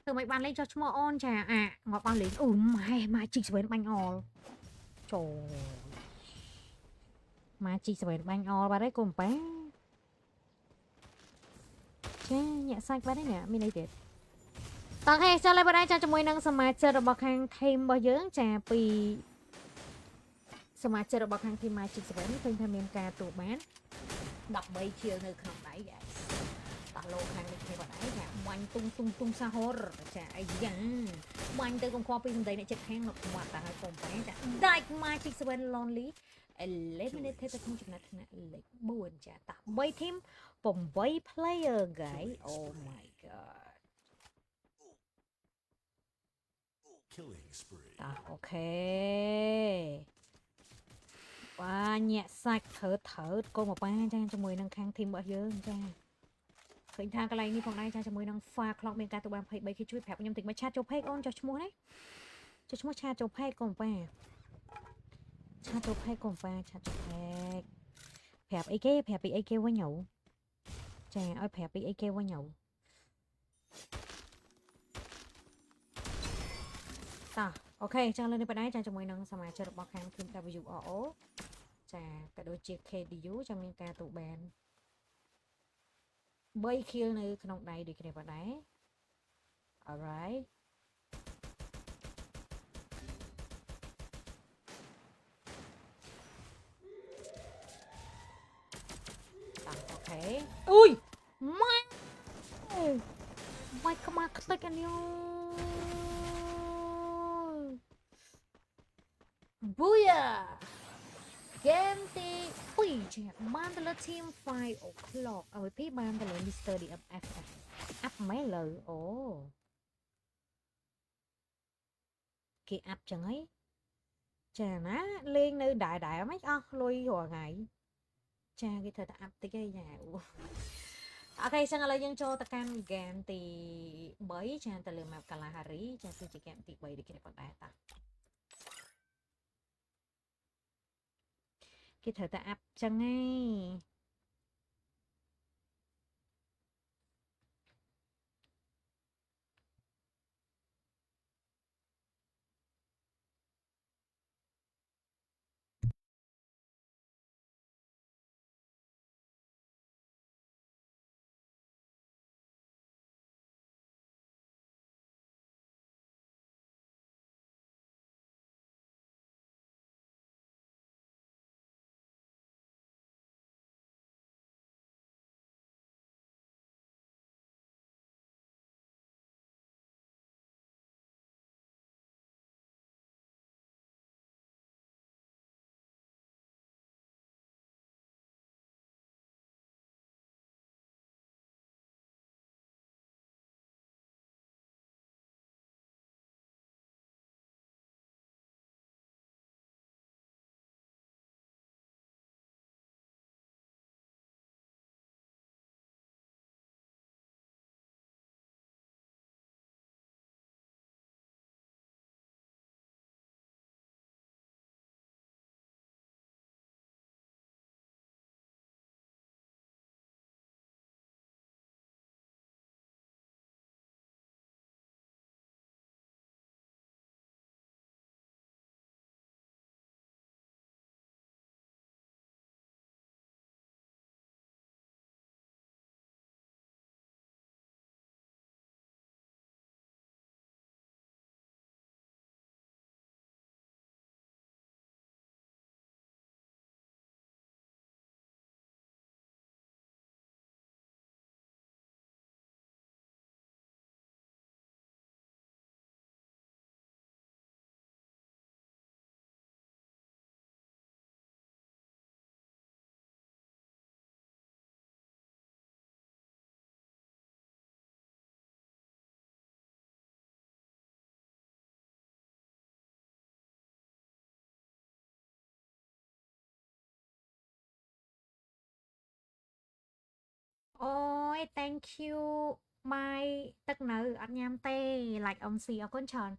ធ្វើមិនបានលេងចុះឈ្មោះអូនចាងាប់បានលេងអូម៉ែម៉ាជីកស្វែនបាញ់អលចូលម៉ាជីកស្វែនបាញ់អលបាត់ហើយកុំប៉ាចាញាក់សាច់បាត់ហើយមានអីទៀតតោះហេចាឡើយបងចាជាមួយនឹងសមាជិករបស់ខាង team របស់យើងចាពីសមាជិករបស់ខាង team Magic 7ឃើញថាមានការទូបាន13 kill នៅក្នុងដៃ guys តោះលោកខាងនេះគ្នាបងឯងចាបាញ់ទុំសហរចាអាយ៉ាបាញ់ទៅកុំខ្វល់ពីសម្ដីអ្នកចិត្តខាងមកមកតាហើយកុំបែងចាដាច់ Magic 7 lonely eliminated ទៅក្នុងចំណាត់ថ្នាក់លេខ4ចាតោះ3 team 8 player guys oh my god Killing spree. តោះអូខេបាទញាក់សាច់ធ្វើកុំមកប៉ាចាជាមួយនឹងខាង team របស់យើងចាឃើញថាកន្លែងនេះផងដែរចាជាមួយនឹង Fire Clock មានការទៅបាន 23 គេជួយប្រាប់ខ្ញុំតិចមកឆាតចូល page អូនចុះឈ្មោះណាចុះឈ្មោះឆាតចូល page កុំប៉ាឆាតចូល page កុំប៉ាឆាតចូល page ប្រាប់អីគេវិញហ៎ចាឲ្យប្រាប់ពីអីគេវិញហ៎ តាអូខេចឹងលើនេះបណ្ដៃចាជាមួយនឹងសមាជិករបស់ខាង Team WRO ចាក៏ដូចជា KDU ចាំមានការទូបាន3 kill នៅក្នុងដៃដូចគ្នាបណ្ដៃ alright តាអូខេអុយម៉ែក្បាលខ្ទេចអានេះប៊ូយ៉ាហ្គេមទី2ចាបានទៅលើ Team 5 o'clock MVP បានទៅលើ Mr. DFF អាប់មែនលើអូគេអាប់ចឹងហីចាណាលេងនៅដែរមិនអស់លុយរាល់ថ្ងៃចាគេត្រូវតែអាប់តិចហីចាអូខេចឹងឥឡូវយើងចូលទៅកាន់ហ្គេមទី3ចាទៅលើ map Kalahari ចាគឺជាហ្គេមទី3ដូចគ្នាប៉ុណ្ដែរតាគេត្រូវតែអាប់ចឹងហីអូយ thank you បាយទឹកនៅអត់ញ៉ាំទេ like MC អរគុណច្រើន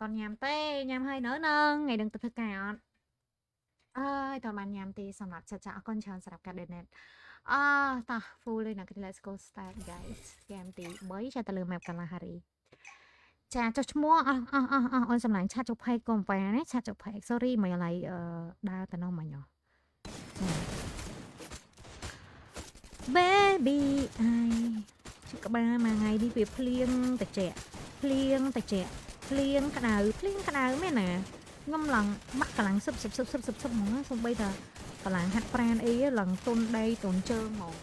តន់ញ៉ាំទេញ៉ាំហើយនៅនឹងថ្ងៃនឹងទៅធ្វើការអត់អើយតើបានញ៉ាំទេសម្រាប់ចាចាអរគុណច្រើនសម្រាប់ការ donate តា full លេងណា let's go start guys ហ្គេមទី3ចាទៅលើ map Kalahari ចាចុះឈ្មោះអូនសម្លាញ់ឆាត់ចុះផេកកុំបែរណាឆាត់ចុះផេក sorry មិនឡើយដើរទៅនោះមិញចា baby អាយក្បាលមួយថ្ងៃនេះវាភ្លៀងតិចភ្លៀងតិចភ្លៀងក្តៅមែនណាខ្ញុំឡើងបាក់កម្លាំងសឹបហ្មងសំបីតាកម្លាំងហាត់ប្រានអីឡើងទុនដីទុនជើងហ្មង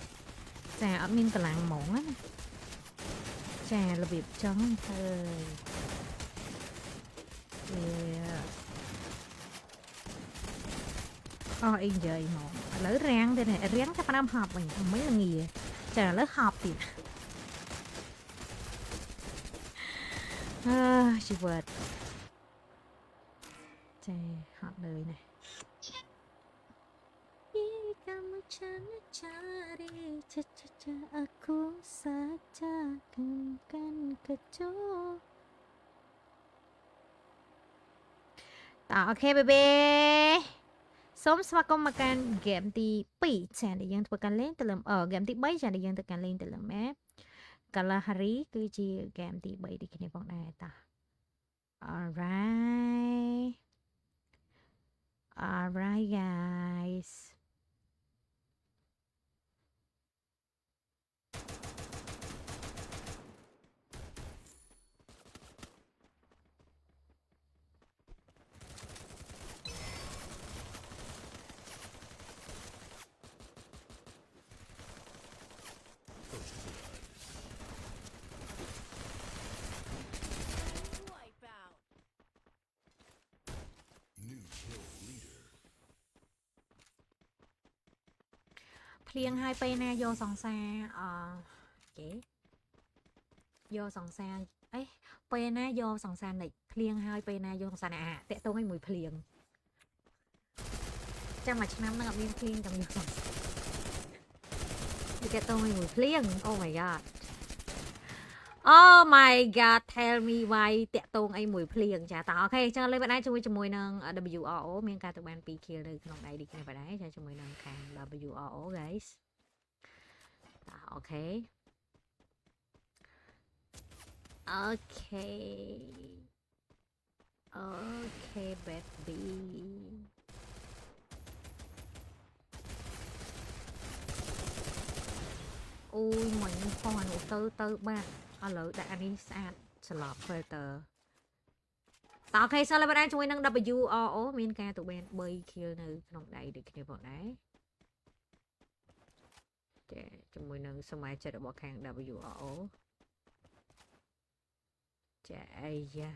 ចាអត់មានកម្លាំងហ្មងណាចារបៀបចឹងហើយអីនិយាយហ្មងឥឡូវរាំងទេរាំងចាប់ផ្ដើមហប់វិញមិនល្ងាចាឥឡូវហប់ទៀតជីវិតចាហត់លើណាKamu cari caca aku saja kan kecoh អូខេ baby សូមស្វាគមន៍មកកាន់ហ្គេមទី2ចាដែលយើងធ្វើការលេងទៅលើហ្គេមទី3ចាដែលយើងធ្វើការលេងទៅលើ map Kalahari គឺជាហ្គេមទី3ដូចគ្នាផងដែរតា alright Hi guys. Wipeout. เพลียงให้ไปแน่โยสองแซเก๋โยสองแซเอ้ยไปแน่โยสองแซนไหนเพลียงให้ไปแน่โยสองแซนเตะตรงให้มวยเพลียงจะมาชนะนักเรียนเพลียงกับโยสองเตะตรงให้มวยเพลียง oh my god oh my god tell me why เตะตรงไอ้มวยเพลียงจ้ะต่อโอเคจังเลยไปได้ช่วยจมวยนึง WRO มีการตกแบนปีคิลเลยขนมใดดีกันไปได้ใช่จมวยนึงแข่ง WRO guys ต่อโอเคโอเคโอเค baby អូយមិញផងអានោះទៅបាទឥឡូវដាក់អានេះស្អាតស្លប់ filter តោះអូខេសិនឡើយបានជួយនឹង WRO មានការទៅបាន3 kill នៅក្នុងដៃដូចគ្នាផងដែរចាជាមួយនឹងសមាជិករបស់ខាង WRO ចាអាយ៉ា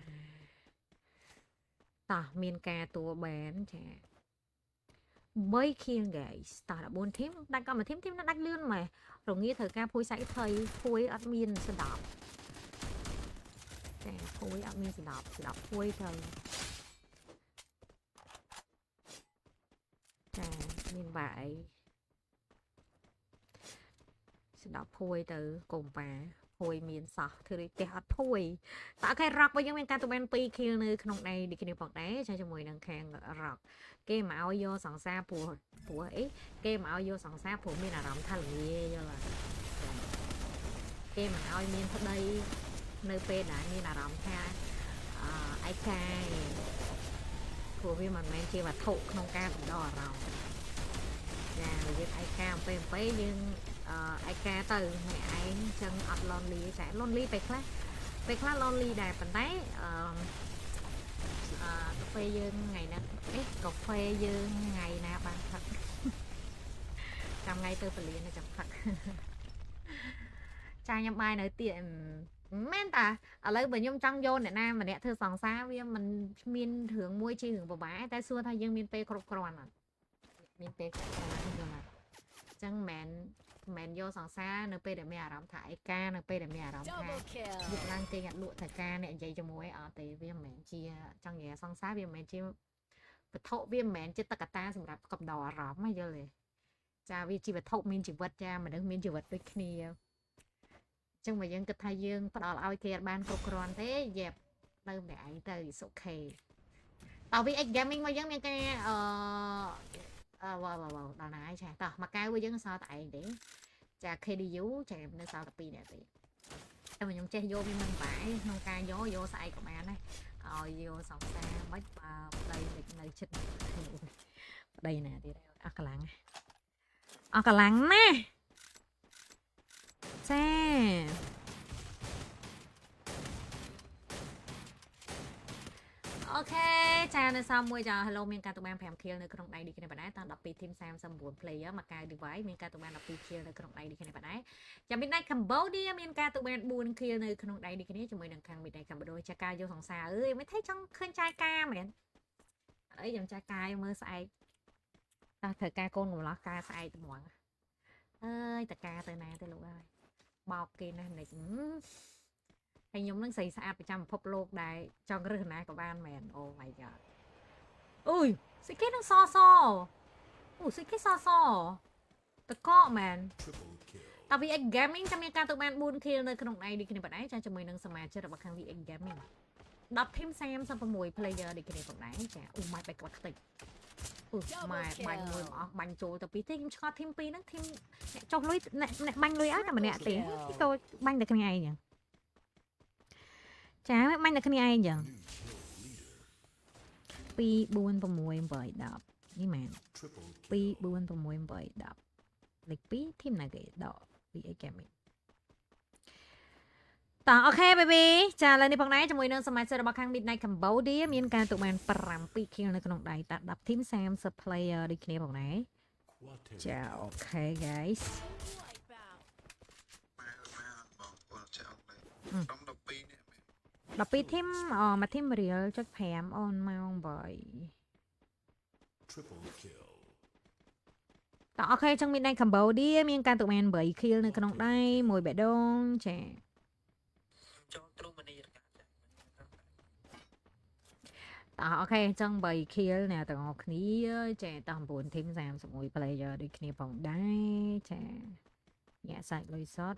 តោះមានការតួបានចា3 kill guys តោះ14 team ដាច់ក៏មួយ team នោះដាច់លឿនម៉េះរងាត្រូវការភួយសាច់ថៃភួយអត់មានស្ដាប់ចាភួយអត់មានស្ដាប់ភួយទៅចាមានបាក់អីស្ដាប់ភួយទៅកុំប៉ាភួយមានសោះធ្វើដូចផ្ទះអត់ភួយតើអូខេរ៉ុកវិញយើងមានការទៅបាន2 kill នៅក្នុងដៃដូចគ្នាផងដែរចាជាមួយនឹងខាងរ៉ុកគេមកឲ្យយកសង្សារព្រោះអីគេមកឲ្យយកសង្សារព្រោះមានអារម្មណ៍ថាល្ងាយល់គេមកឲ្យមានប្តីនៅពេលដែលមានអារម្មណ៍ថាឯកាយព្រោះវាមិនមែនជាវត្ថុក្នុងការកំដរអារម្មណ៍ចានិយាយឯកាអំពេលយើងឯកាទៅម្នាក់ឯងចឹងអត់ lonely ចា lonely ពេលខ្លះ lonely ដែរប៉ុន្តែកាហ្វេយើងថ្ងៃហ្នឹងកាហ្វេយើងថ្ងៃណាបានផឹកចាំថ្ងៃទៅពលានចាំផឹកចាខ្ញុំបាយនៅទៀតមែនតាឥឡូវបើខ្ញុំចង់យកអ្នកណាម្នាក់ធ្វើសង្សារវាមិនមានរឿងមួយជារឿងពិបាកតែសួរថាយើងមានពេលគ្រប់គ្រាន់អត់មានពេលគ្រប់គ្រាន់យល់ណាចឹងមិនយកសង្សារនៅពេលដែលមានអារម្មណ៍ថាឯកានៅពេលដែលមានអារម្មណ៍ថា Double kill. យកឡើងគេអត់លក់តែការអ្នកនិយាយជាមួយអត់ទេវាមិនមែនជាចង់និយាយសង្សារវាមិនមែនជាវត្ថុវាមិនមែនជាតកតាសម្រាប់កំដរអារម្មណ៍យល់ទេចាវាជាវត្ថុមានជីវិតចាមនុស្សមានជីវិតដូចគ្នាចឹងបើយើងគិតថាយើងផ្ដល់ឲ្យគេអត់បានគ្រប់គ្រាន់ទេយ៉ាប់ទៅម្នាក់ឯងទៅសុខេតើ VX Gaming មកយើងមានការវ៉ាដល់ណាហើយចាតោះមកកៅវិញយើងសល់តែឯងទេចា KDU ចានៅសល់តែ2នាក់ទេតែខ្ញុំចេះយកវាមិនបាយក្នុងការយកស្អែកក៏បានដែរឲ្យយកសង្សារមិនបើប្តីនៅចិត្តប្តីណាទៀតអស់កម្លាំងណាចាអូខេចានៅសល់មួយចា Hello មានការទៅបាន5 kill នៅក្នុងដៃនេះគ្នាបណ្ដែរតាម12 team 39 player មកកៅ device មានការទៅបាន12 kill នៅក្នុងដៃនេះគ្នាបណ្ដែរចាំមានដៃ Cambodia មានការទៅបាន4 kill នៅក្នុងដៃនេះគ្នាជាមួយនឹងខាងមានដៃ Cambodia ចាការយកសង្សារអើយមិនthấyចង់ឃើញចាយការមែនអីខ្ញុំចាយការមើលស្អែកតើត្រូវការកូនកំឡោះការស្អែកត្មងអើយតការទៅណាទៅលោកអើយបោកគេណាស់និចហើយខ្ញុំនឹងស្រីស្អាតប្រចាំពិភពលោកដែលចង់រើសណាក៏បានមែនអូ my god អូយស្អីគេនឹងសអូស្អីគេសតកកមែនតើ VX Gaming ចាំមានការទៅបាន4 kill នៅក្នុងដៃនេះគ្នាបណ្ដែរចាជាមួយនឹងសមាជិករបស់ខាង VX Gaming 10 team 36 player នេះគ្នាបណ្ដែរចាអូម៉ែបែកក្បាត់ខ្ទេចអូម៉ែបាញ់មួយមកអស់បាញ់ចូលទៅ2ទេខ្ញុំឆ្ងល់ team 2ហ្នឹង team អ្នកចុះលុយអ្នកបាញ់លុយអត់តែម្នាក់ទេទៅបាញ់តែគ្នាឯងចឹងចាបាញ់តែគ្នាឯងចឹង2 4 6 8 10 នេះមែន Triple 2 kill. 4 6 8 10លេខ2ធីមណាគេដក VA Gaming តោះអូខេ baby ចាឥឡូវនេះផងដែរជាមួយនឹងសមាជិករបស់ខាង Midnight Cambodia មានការទទួលបាន7 kill នៅក្នុងដៃតា10 team 30 player ដូចគ្នាផងដែរ Quadri ចាអូខេ guys បងប្អូនចាក់អត់ Ừ. ក្រុម12នេះមែន 12 team មួយ team រៀលចុច5អូនម៉ោង8 Triple kill. តោះអូខេចឹង Midnight Cambodia មានការទទួលបាន8 kill នៅក្នុងដៃមួយបេះដូងចា ចូលទ្រូមនីរកាចា តោះអូខេចឹង3 kill អ្នកទាំងអស់គ្នាចាតោះ9 team 31 player ដូចគ្នាផងដែរចាញាក់សាច់លុយសុត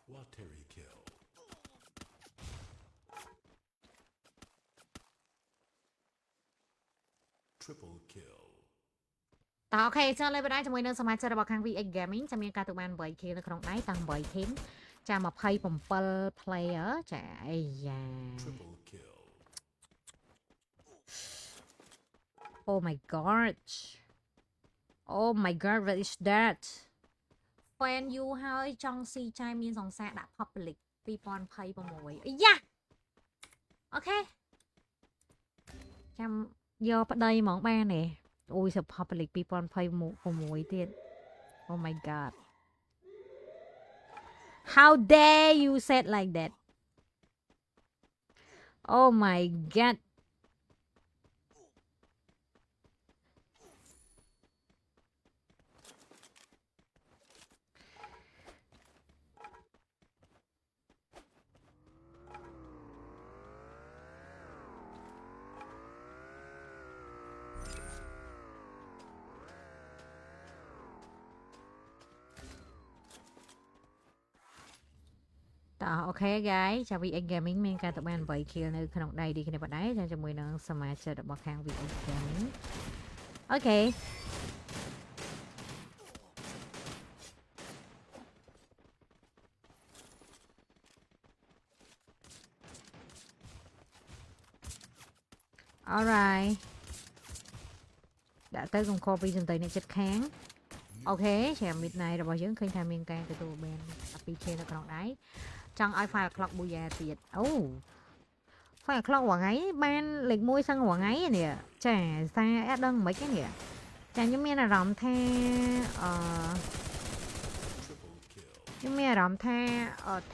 Quadri kill. Triple kill. តោះអូខេចឹងលើបណ្ដាជាមួយនឹងសមាជិករបស់ខាង VX Gaming จะមានការទទួលបាន8 kill នៅក្នុងដៃតាំង8 team ចា27 player ចាអាយ៉ា Triple kill. Oh my god Oh my god what is that fan you ហើយចង់ស៊ីចាយមានសង្សារដាក់ public 2026អាយ៉ាអូខេចាំយកប្តីហ្មងបានទេអូយស public 2026ទៀត Oh my god How dare you said like that Oh my god តោះអូខេ guys ចា VX Gaming មានការទទួលបាន8 kill នៅក្នុងដៃនេះគ្នាប៉ុណ្ណេះចាជាមួយនឹងសមាជិករបស់ខាង VX Gaming អូខេ Alright ដាក់ទៅកុំខកពីសំដីអ្នកចិត្តខាងអូខេជា Midnight របស់យើងឃើញថាមានការទទួលបាន12 kill នៅក្នុងដៃចង់ឲ្យ file clock ប៊ូយ៉ាទៀតអូ file clock រងៃបានលេខ1សឹងរថ្ងៃនេះចាសារអត់ដឹងមិនខ្មិចទេនេះចាខ្ញុំមានអារម្មណ៍ថាខ្ញុំមានអារម្មណ៍ថា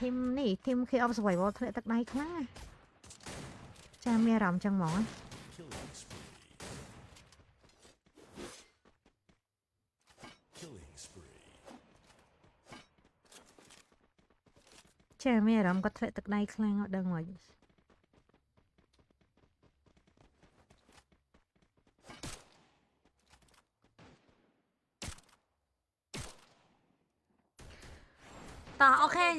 team នេះ team K of Survival ធ្លាក់ទឹកដៃខ្លាំងចាមានអារម្មណ៍ចឹងហ្មង Killing spree. Killing spree. ចាមានអារម្មណ៍គាត់ធ្លាក់ទឹកដៃខ្លាំងអត់ដឹងមិនតោះអូខេ Kill.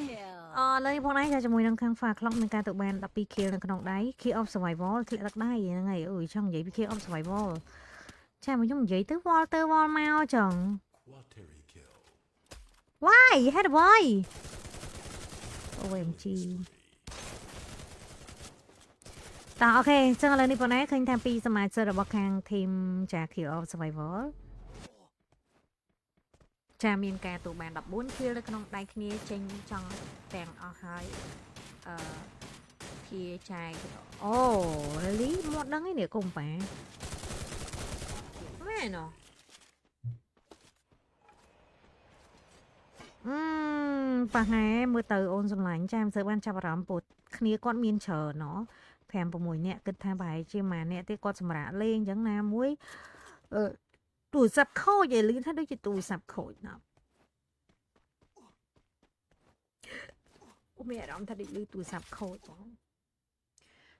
លើផងដែរជាមួយនឹងខាង Far Clock មានការទទួលបាន12 kill នៅក្នុងដៃ Key of Survival ធ្លាក់ទឹកដៃហ្នឹងហើយអូយចង់និយាយពី Key of Survival ចាមកខ្ញុំនិយាយទៅវល់ទៅវល់មកចឹង Quadri kill. Why ហេតុអ្វី OMG តោះអូខេចឹងឥឡូវនេះបងណែឃើញថាពីសមាជិករបស់ខាង team ចា Key of Survival ចាមានការទទួលបាន14 kill នៅក្នុងដៃគ្នាចេញចង់ទាំងអស់ហើយជាចាយអូ really មកដឹងឯនេះកុំប៉ាមែនអូប៉ះហែមើលទៅអូនសម្លាញ់ចាមិនសូវបានចាប់អារម្មណ៍ពុតគ្នាគាត់មានច្រើនណ5 6នាក់គិតថាប្រហែលជាម៉ាអ្នកទេគាត់សម្រាប់លេងអញ្ចឹងណាមួយទូរស័ព្ទខូចឯលឺថាដូចជាទូរស័ព្ទខូចណាអូមានអារម្មណ៍ថាដូចលឺទូរស័ព្ទខូចបង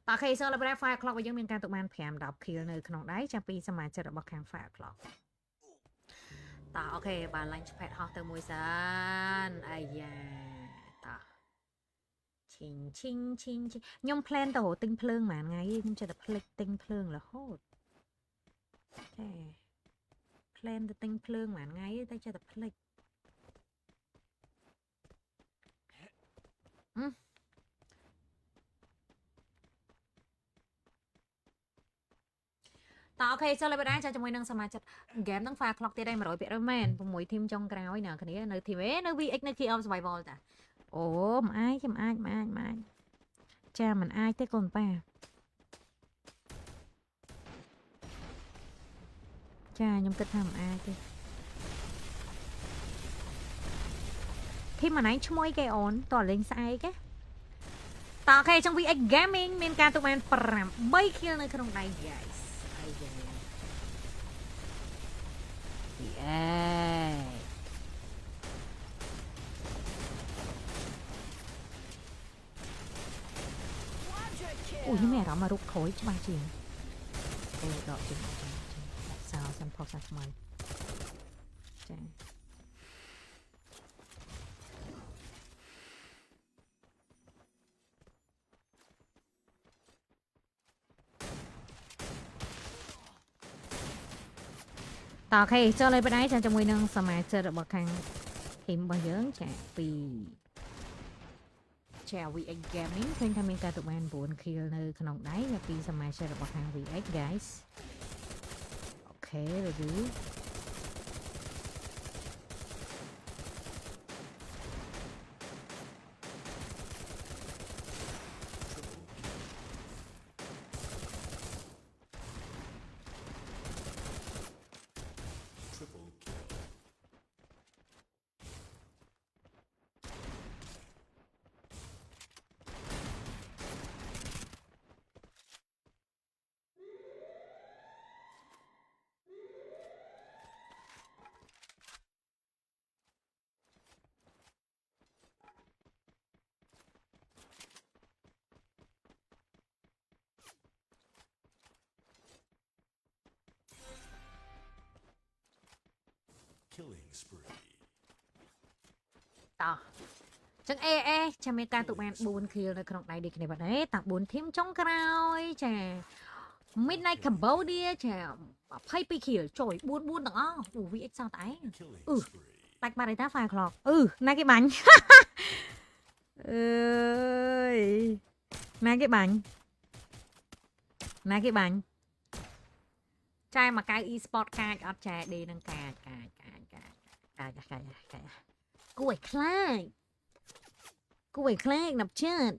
តោះ case លើ Fire Clock របស់យើងមានការទទួលបាន5 10 kill នៅក្នុងដៃចាំពីសមាជិករបស់ខាង Fire Clock តោះអូខេបាទ lunch pad ហោះទៅមួយសិនអាយ៉ាតោះឈីងឈីងឈីងខ្ញុំ plan ទៅរកទិញភ្លើងហ្មងថ្ងៃខ្ញុំចេះតែភ្លេចទិញភ្លើងរហូតចា plan ទៅទិញភ្លើងហ្មងថ្ងៃតែចេះតែភ្លេចតោះអូខេចូលលេបដែរចាជាមួយនឹងសមាជិក game ហ្នឹង fire clock ទៀតឯង 100% មែន6ធីមចុងក្រោយណាគ្នានៅធីមនៅ VX នៅ Key of Survival តាអូមិនអាចចាមិនអាចទេកូនប៉ាចាខ្ញុំគិតថាមិនអាចទេធីមអានឈ្មោះគេអូនតើលេងស្អែកទេតោះអូខេចុង VX Gaming មានការទុកបាន8 kill នៅក្នុងដៃ guys អាយ៉ាអូយមានអារម្មណ៍មករុកក្រួយច្បាស់ជាងអូដកជាងដាក់សោសិនផុសសាថ្មីចាតោះអូខេចូលលេបដែរចាជាមួយនឹងសមាជិករបស់ខាងធីមរបស់យើងចាពីចា VX Gaming ឃើញថាមានការទុកបាន9 kill នៅក្នុងដៃពីសមាជិករបស់ខាង VX guys អូខេ review Triple kill. Killing spree. តោះចឹងចាំមានការទុកបាន4 kill នៅក្នុងដៃដូចគ្នាបាត់ហើយតា4ធីមចុងក្រោយចា Midnight Cambodia ចា22 kill ចុយ4ទាំងអស់អូ VX សោះតែឯង Killing spree. ដាច់បាត់ហើយតា fire clock ណាគេបាញ់អើយណាគេបាញ់ចាមកកៅ e-sport កាចអត់ចាដេនឹងកាចគួរឲ្យខ្លាចណាប់ចាត់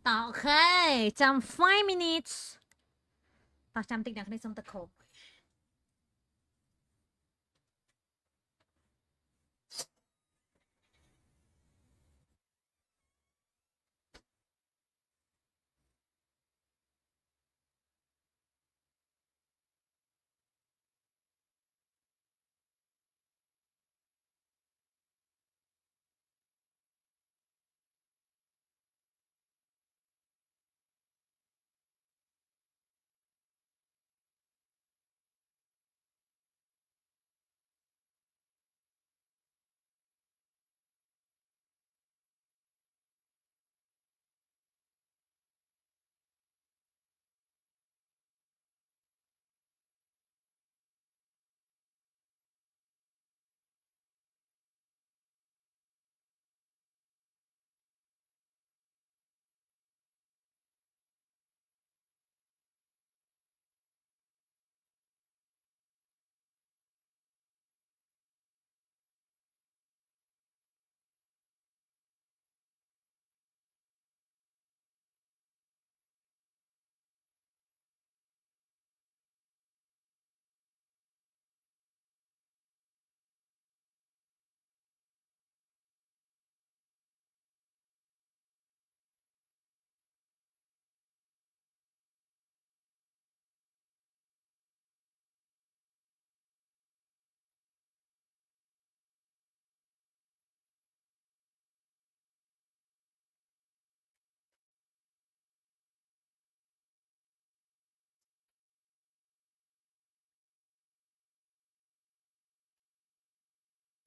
តអូខេចាំ5 minutes តោះចាំតិចអ្នកនេះសុំទឹកខោប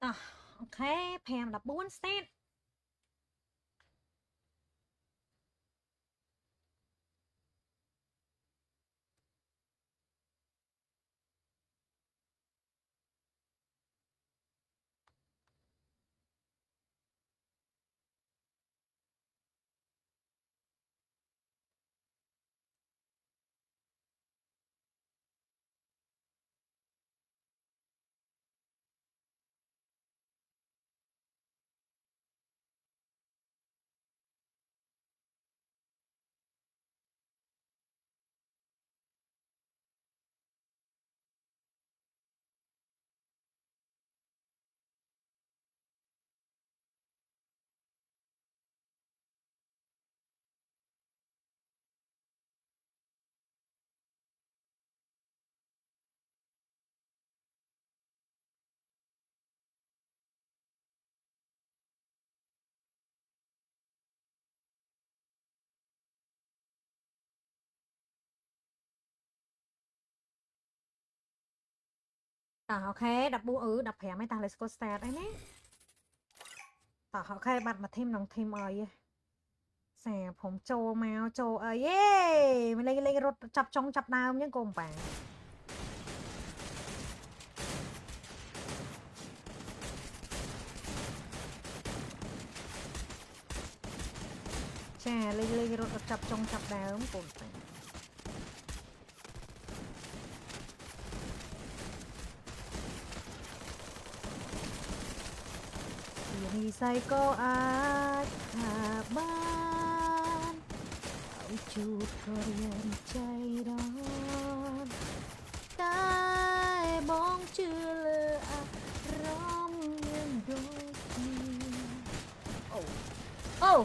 តោះអូខេ5 14 start តោះអូខេ14 15ឯងតា let's go start ឯណាតោះអូខេបាត់មួយធីមក្នុងធីមអីសាผมចូលមកចូលអីយេមិនលេងរត់ចាប់ចុងចាប់ដើមអញ្ចឹងកុំបាចាលេងរត់ចាប់ចុងចាប់ដើមកុំបានិស័យក៏អាចថាបានឲ្យជួបក៏រៀនใจร้อนតែបងជឿលើអារម្មណ៍មានដូចគ្នាអូអើយ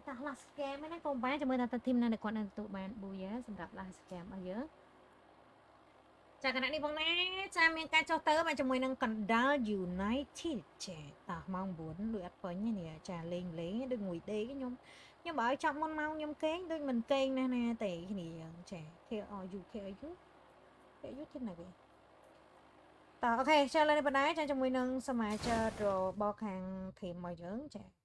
តា last scam ហ្នឹងណាកុំបានចាំមើលថាធីមណាដែលគាត់នឹងទទួលបាន booyah សម្រាប់ last scam របស់យើងចាគណៈនេះបងណាចាមានការចុះទៅមកជាមួយនឹង Kendal United ចាតោះម៉ោង9ដូចអត់ពេញទេនេះចាលេងដូចងុយដេកខ្ញុំបើឲ្យចាប់មុនម៉ោងខ្ញុំគេងដូចមិនកេងណាទេគ្នាចា KRU ធីមណាគេតោះអូខេចាលើនេះបណ្ដាចាជាមួយនឹងសមាជិករបស់ខាងធីមរបស់យើងចា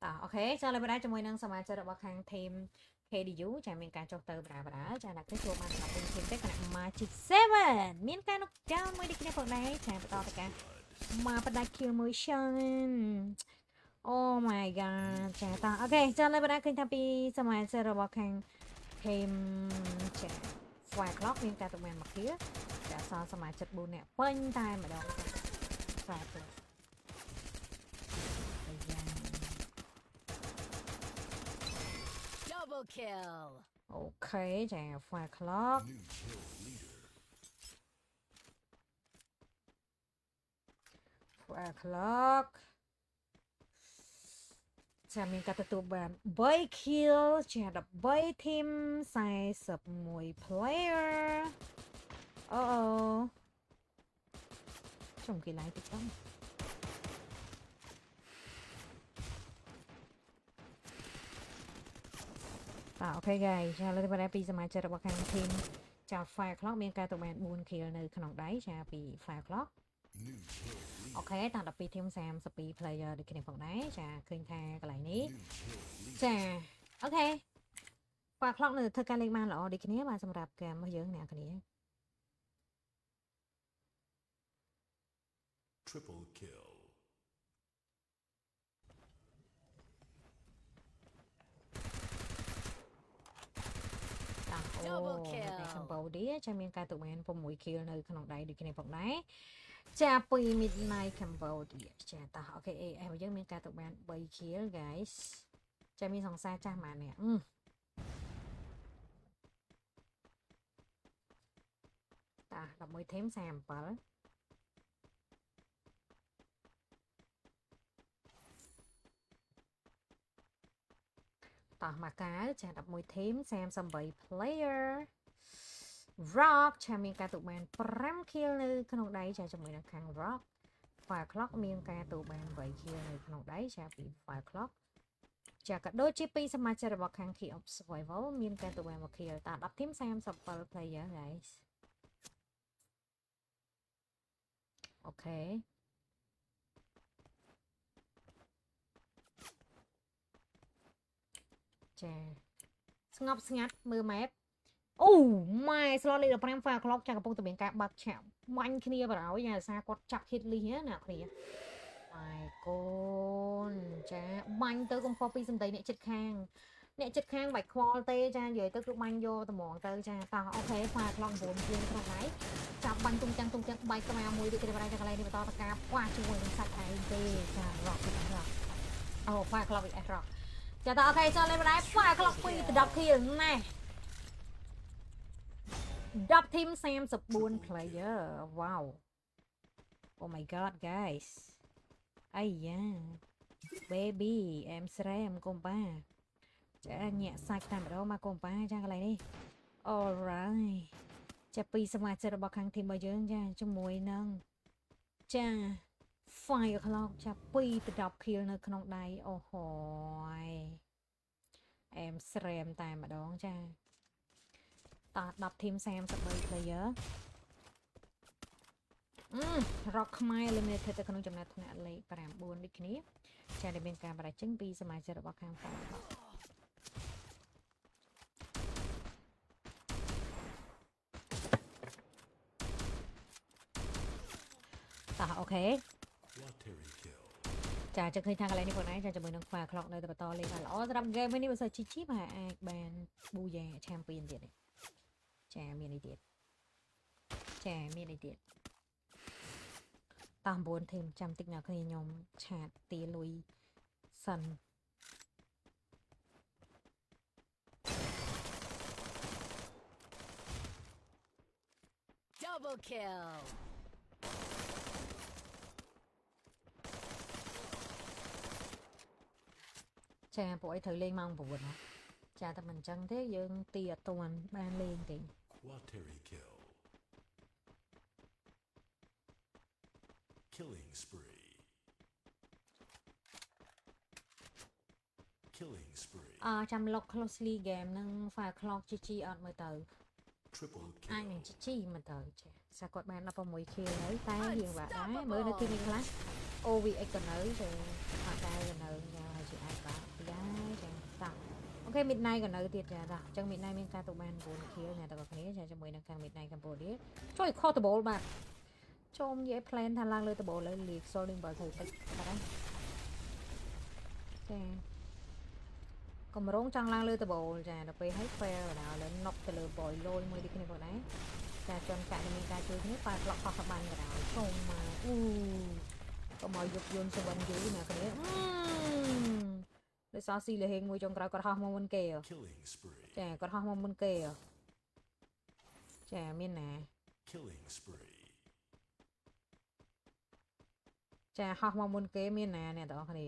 តោះអូខេចាលើបណ្ដាជាមួយនឹងសមាជិករបស់ខាងធីម KDU ចាមានការចុះទៅបរាចាអ្នកគេចូលបាន10វិញធីមទេគណៈ Magic 7មានការ knock down មួយដូចគ្នាផងដែរចាបន្តទៅការមកបដាច់ kill មួយ shot Oh my god ចាតោះអូខេចាលើបណ្ដាឃើញថាពីសមាជិករបស់ខាងធីមចា Fire clock មានការទៅបានមកគ្នាចាសសមាជិក4នាក់ពេញតែម្ដងចាទៅអាយ៉ា Double kill. អូខេចា Fire clock New kill leader. Fire clock ចាមានការទទួលបាន3 kill ចា13 team 41 player អូខ្ញុំគេឡាយតិចផងអូខេ guys ចាឥឡូវទៅពីសមាជិករបស់ខាង team ចា Fire clock មានការទទួលបាន4 kill នៅក្នុងដៃចាពី Fire clock New kill leader. អូខេតាំង12 team 32 player ដូចគ្នាផងដែរចាឃើញថាកន្លែងនេះ New kill leader. ចាអូខេ Fire clock នៅធ្វើការលេងបានល្អដូចគ្នាបាទសម្រាប់ការរបស់យើងអ្នកគ្នា Triple kill. តាអូ Double kill តែកម្ពុជាចាមានការទទួលបាន6 kill នៅក្នុងដៃដូចគ្នាផងដែរចាពី Midnight Cambodia ចាតាអូខេ AF យើងមានការទទួលបាន3 kill guys ចាមានសង្សារចាស់ម៉ាននេះតា11 team 37តោះមកកាចា11 team 38 player Rock ចាមានការទទួលបាន5 kill នៅក្នុងដៃចាជាមួយនឹងខាង Rock Fire clock មានការទទួលបាន8 kill នៅក្នុងដៃចាពី Fire clock ចាក៏ដូចជាពីសមាជិករបស់ខាង Key of Survival មានការទទួលបាន1 kill តា10 team 37 player guys អូខេចាស្ងប់ស្ងាត់មើល map អូម៉ែ slot លេខ15 Fire clock ចាកំពុងតែមានការបាត់ឆាប់បាញ់គ្នាបរោយអាសាគាត់ចាប់ hit list ណាអ្នកគ្នាម៉ែកូនចាបាញ់ទៅកុំខុសពីសម្ដីអ្នកចិត្តខាងបាច់ខ្វល់ទេចានិយាយទៅគឺបាញ់យកត្មងទៅចាតោះអូខេ Fire clock 9ជាងក្នុងដៃចាប់បាញ់ទុំចាំងបែកក្បាលមួយដូចគេបរាយតែកន្លែងនេះបន្តតការខ្វះជាមួយនឹងសាច់ឯងទេចា rock អូ Fire clock វា rock ចាតោះអូខេចូលលេងបណ្ដា Fire clock 2ទៅ10 kill ណែ10 team 34 player wow oh my god guys អាយ៉ា baby em ស្រែមកុំប៉ាចាញាក់សាច់តែម្ដងមកកុំប៉ាចាកន្លែងនេះ alright ចាពីសមាជិករបស់ខាង team របស់យើងចាជាមួយនឹងចា Fire clock ចា2ទៅ10 kill នៅក្នុងដៃអូហូយ em ស្រែមតែម្ដងចាតោះ10 team 33 player Rock ខ្មែរ eliminated ទៅក្នុងចំណាត់ថ្នាក់លេខ9ដូចគ្នាចាដែលមានការបរាជ័យពីសមាជិករបស់ខាង Fire clock តោះអូខេ Quateri kill. ចាឃើញថាកន្លែងនេះបងឯងចាជាមួយនឹង Fire clock នៅតែបន្តលេងបានល្អសម្រាប់ game នេះបើសិនជីបាទអាចបាន Booyah Champion ទៀតនេះចាមាននេះទៀតចាមាននេះទៀតតោះ9 team ចាំតិចអ្នកគ្នាខ្ញុំឆាតទាលុយសិន Double kill. ចាពួកអីត្រូវលេងម៉ោង9ណាចាតែមិនអញ្ចឹងទេយើងទីអត់ទាន់បានលេងទេ Quateri kill. Killing spree. Killing spree. ចាំ lock closely game នឹង Fire clock GG អត់មើលទៅ Triple អាចនឹង kill. GG មើលទៅចាសាគាត់បាន16 kill ហើយតែយើងបាក់ដែរមើលនៅទីនេះខ្លះ OVX ក៏នៅតែអត់ដែរក៏នៅយ៉ាហើយជាអាចបាក់ដែរចាតាអូខេ Midnight ក៏នៅទៀតចាតាអញ្ចឹង Midnight មានការទៅបាន9 kill អ្នកទាំងអស់គ្នាចាជាមួយនឹងខាង Midnight Cambodia ជួយ Portable បាទចូលនិយាយ plan ថាឡើងលើ table លើ League Soul នឹងបើធ្វើតិចបាទចា កំរងចង់ឡើងលើតបូលចាដល់ពេលឲ្យ fail ដល់លើ knock ទៅលើ boy លយមួយដូចគ្នាបងណាចាចន់កាក់មានការជួយគ្នាប៉ាក្លក់ខុសក្បានក៏ដោយឈុំមកក៏មកយកយន្តសវណ្ណយូរណាគ្នាដោយសារស៊ីលហេងមួយចុងក្រោយគាត់ហោះមកមុនគេ Killing spree. ចាគាត់ហោះមកមុនគេចាមានណា Killing spree. ចាហោះមកមុនគេមានណាអ្នកទាំងអស់គ្នា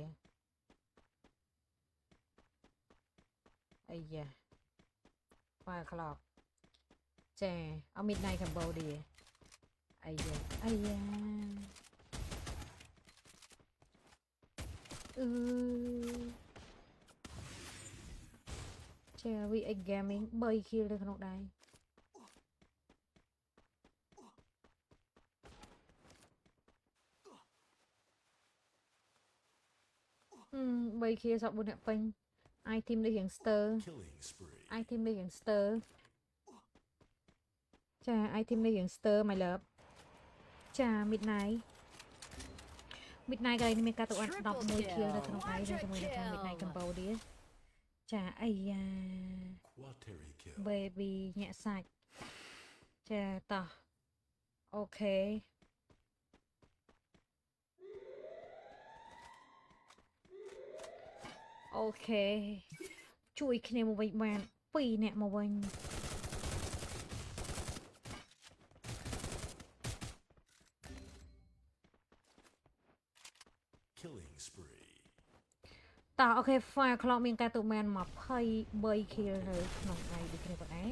អាយ៉ាប៉ាក្លោកចាអត់ Midnight Cambodia អាយ៉ាចា VX Gaming 3 kill នៅក្នុងដៃ3 kill សក់4អ្នកពេញ I team នេះរៀងស្ទើ Killing spree. I team នេះរៀងស្ទើចា I team នេះរៀងស្ទើ my love ចា Midnight កន្លែងនេះមានការតអាន11 kill នៅក្នុងដៃជាមួយនឹងខាង Midnight Cambodia ចាអាយ៉ា Quateri kill. baby ញាក់សាច់ចាតោះអូខេជួយគ្នាមកវិញបាន2នាក់មកវិញ Killing spree. តោះអូខេ fire clock មានការទូបាន23 kill នៅក្នុងដៃដូចគ្នាបងឯង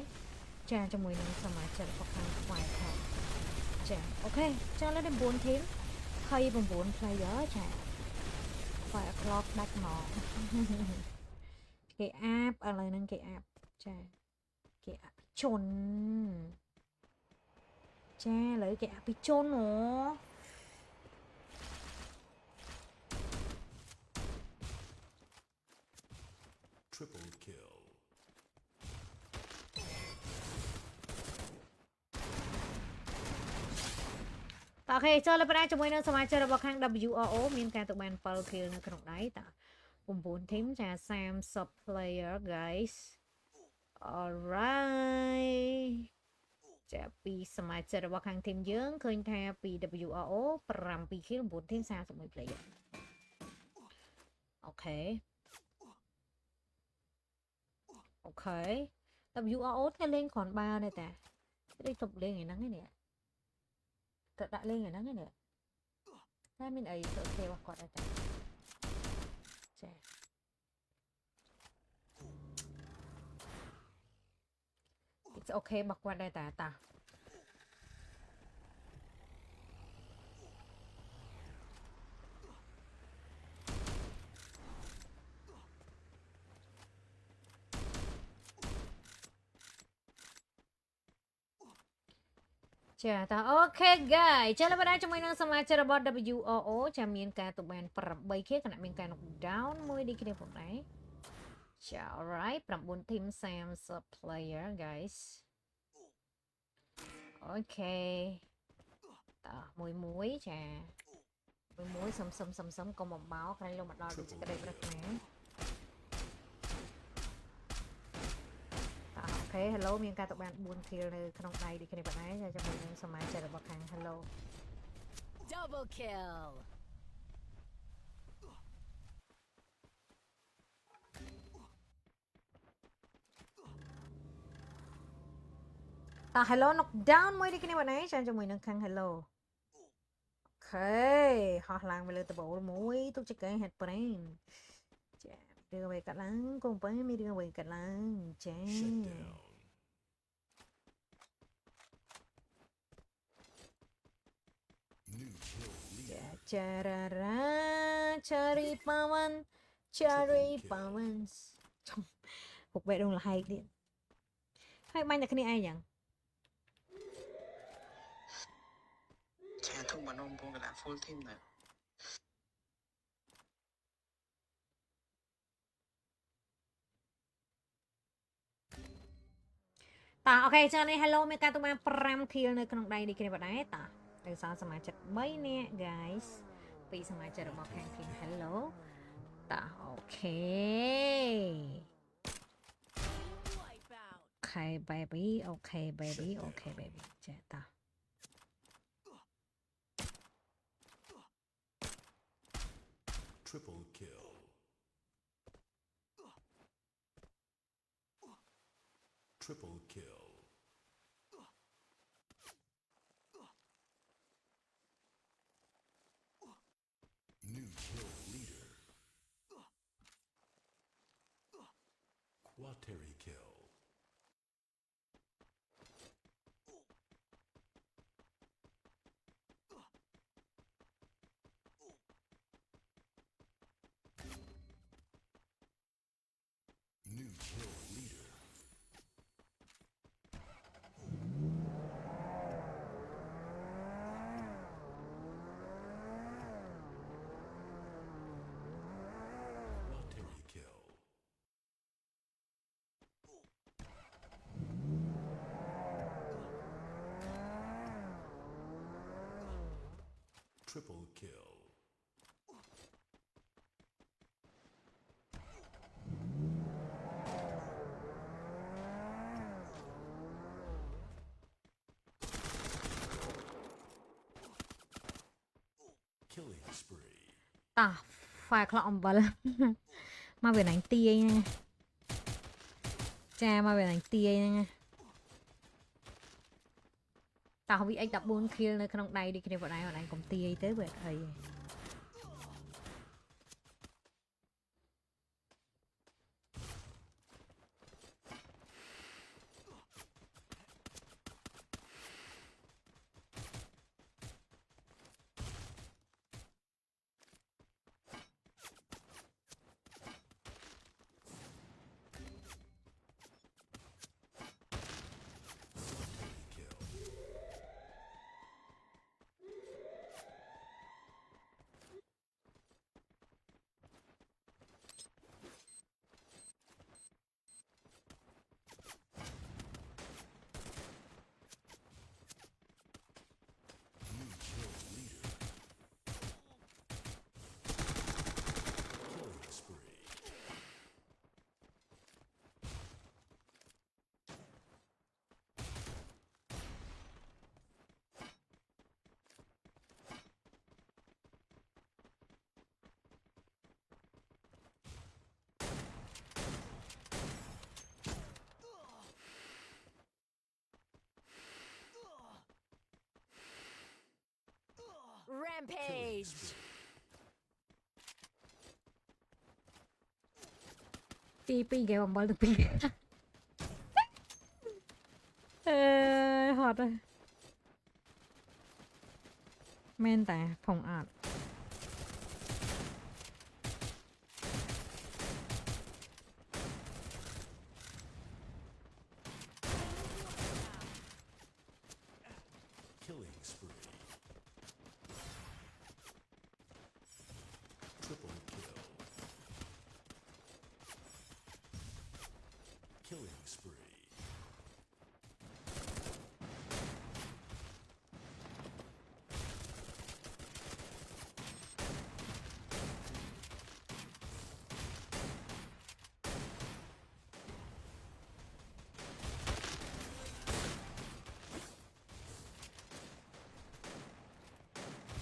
ចាជាមួយនឹងសមាជិករបស់ខាង fire clock ចាអូខេចាឥឡូវនេះ9 team 29 player ចា fire clock ដាច់មកគេអាប់ឥឡូវហ្នឹងគេអាប់ចាគេអាប់ជន់ចាឥឡូវគេអាប់ពីជន់ហ៎ Triple kill. តោះអូខេចូលលើបណ្ដាជាមួយនឹងសមាជិករបស់ខាង WRO មានការទៅបាន7 kill នៅក្នុងដៃតើ9 team ចា30 player guys alright ចាពីសមាជិករបស់ខាង team យើងឃើញថាពី WRO 7 kill 9 team 31 player អូខេ WRO តែលេងគ្រាន់បើទេតាដូចទប់លេងឯហ្នឹងឯនេះទៅដាក់លេងឯហ្នឹងឯនេះតែមានអីទៅគេរបស់គាត់ដែរតាចា It's okay របស់គាត់ដែរតាតាចាតើអូខេ guys ចាឥឡូវបានជាមួយនឹងសមាជិករបស់ WRO ចាមានការទៅបាន8 k គណៈមានការ knock down មួយដូចគ្នាផងដែរចា alright 9 team 30 player guys អូខេតើមួយចាមួយសឹមកុំបំបោក្រែងលោកមកដល់ដូចក្តីប្រាថ្នាអូខេ hello មានការទៅបាន4 kill នៅក្នុងដៃដូចគ្នាបងដែរចាជាមួយនឹងសមាជិករបស់ខាង hello Double kill. តើ hello knock down មួយដូចគ្នាបងដែរចាជាមួយនឹងខាង hello អូខេហោះឡើងទៅលើតបូលមួយទុកចកេ head brain ចារឿងអ្វីកាត់ឡើងកុំបើមានរឿងអ្វីកាត់ឡើងចា Shut down. New kill leader. ចារ៉ារ៉ា cherry pawan cherry pawan ពុកបែកដងលហែកទៀតហើយបាញ់តែគ្នាឯងយ៉ាង ចាធំបាននំពងកណ្ដាល full team ណា តើអូខេចានេះ hello មានការទៅបាន5 kill នៅក្នុងដៃនេះគ្នាបងដែរតើដោយសារសមាជិក3នាក់ guys ពីសមាជិករបស់ខាង team hello តើអូខេ baby okay baby okay baby ចាតោះ Triple kill. Triple kill. New kill leader. Quateri kill. New kill leader. Quateri kill. Triple kill. Killing spree. តោះ file ខ្លះអំបិល មកវាណាញ់ទាយហ្នឹងចាមកវាណាញ់ទាយហ្នឹងតោះ VX 14 kill នៅក្នុងដៃដូចគ្នាបងដែរបងឯងកុំទាយទៅបើអី Kill. New kill leader. Killing spree. Killing Rampage. spree. ពី2 game អំបិលទៅ2 អឺហត់ហើយមែនតាផងអត់ Killing spree. Triple kill. Killing spree.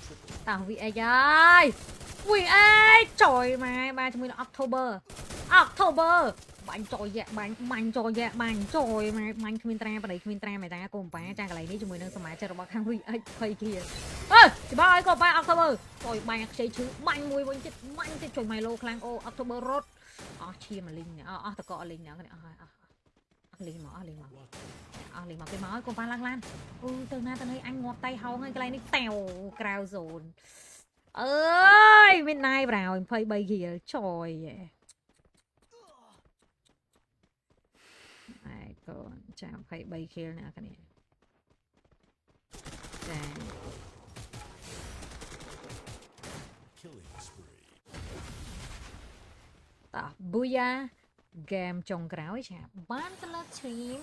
Triple តោះ VX ហើយ VX trời mà ba cho mình October October បាញ់ចយយ៉ាក់បាញ់ចយយ៉ាក់បាញ់ចយមកបាញ់គ្មានត្រាបដៃគ្មានត្រាមិនតាកូនប៉ាចាកន្លែងនេះជាមួយនឹងសមាជិករបស់ខាង VX 20 kia អើច្បាស់ឲ្យកូនប៉ា October ចយបាញ់ខ្ចីឈឺបាញ់មួយវិញទៀតបាញ់ទៀតចុយ Milo ខ្លាំងអូ October រត់អស់ឈាមលីងអស់តកលីងហ្នឹងអស់ហើយអស់លីងមកអស់លីងមក quater. អស់លីងមកគេមកឲ្យកូនប៉ាឡើងឡានអូទៅណាទៅណីអញងាប់តៃហោងហើយកន្លែងនេះតែវក្រៅហ្សូនអើយមានណាយប្រោយ23 kia ចយ កូនចា23 kill អ្នកគ្នាចា Killing spree. តោះ Booyah game ចុងក្រោយចាបានទៅលើ stream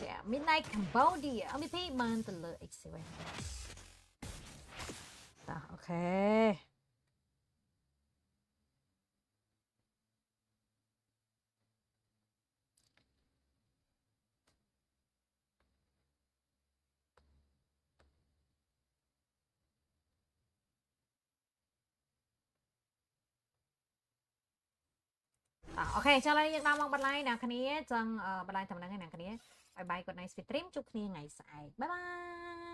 ចា Midnight Cambodia MVP បានទៅលើ X7 តោះអូខេ អូខេចឹងឥឡូវយើងដល់មកបន្លែអ្នកគ្នាចឹងបន្លែតំណឹងឯអ្នកគ្នាបាយបាយគាត់ nice stream ជួបគ្នាថ្ងៃស្អែកបាយបាយ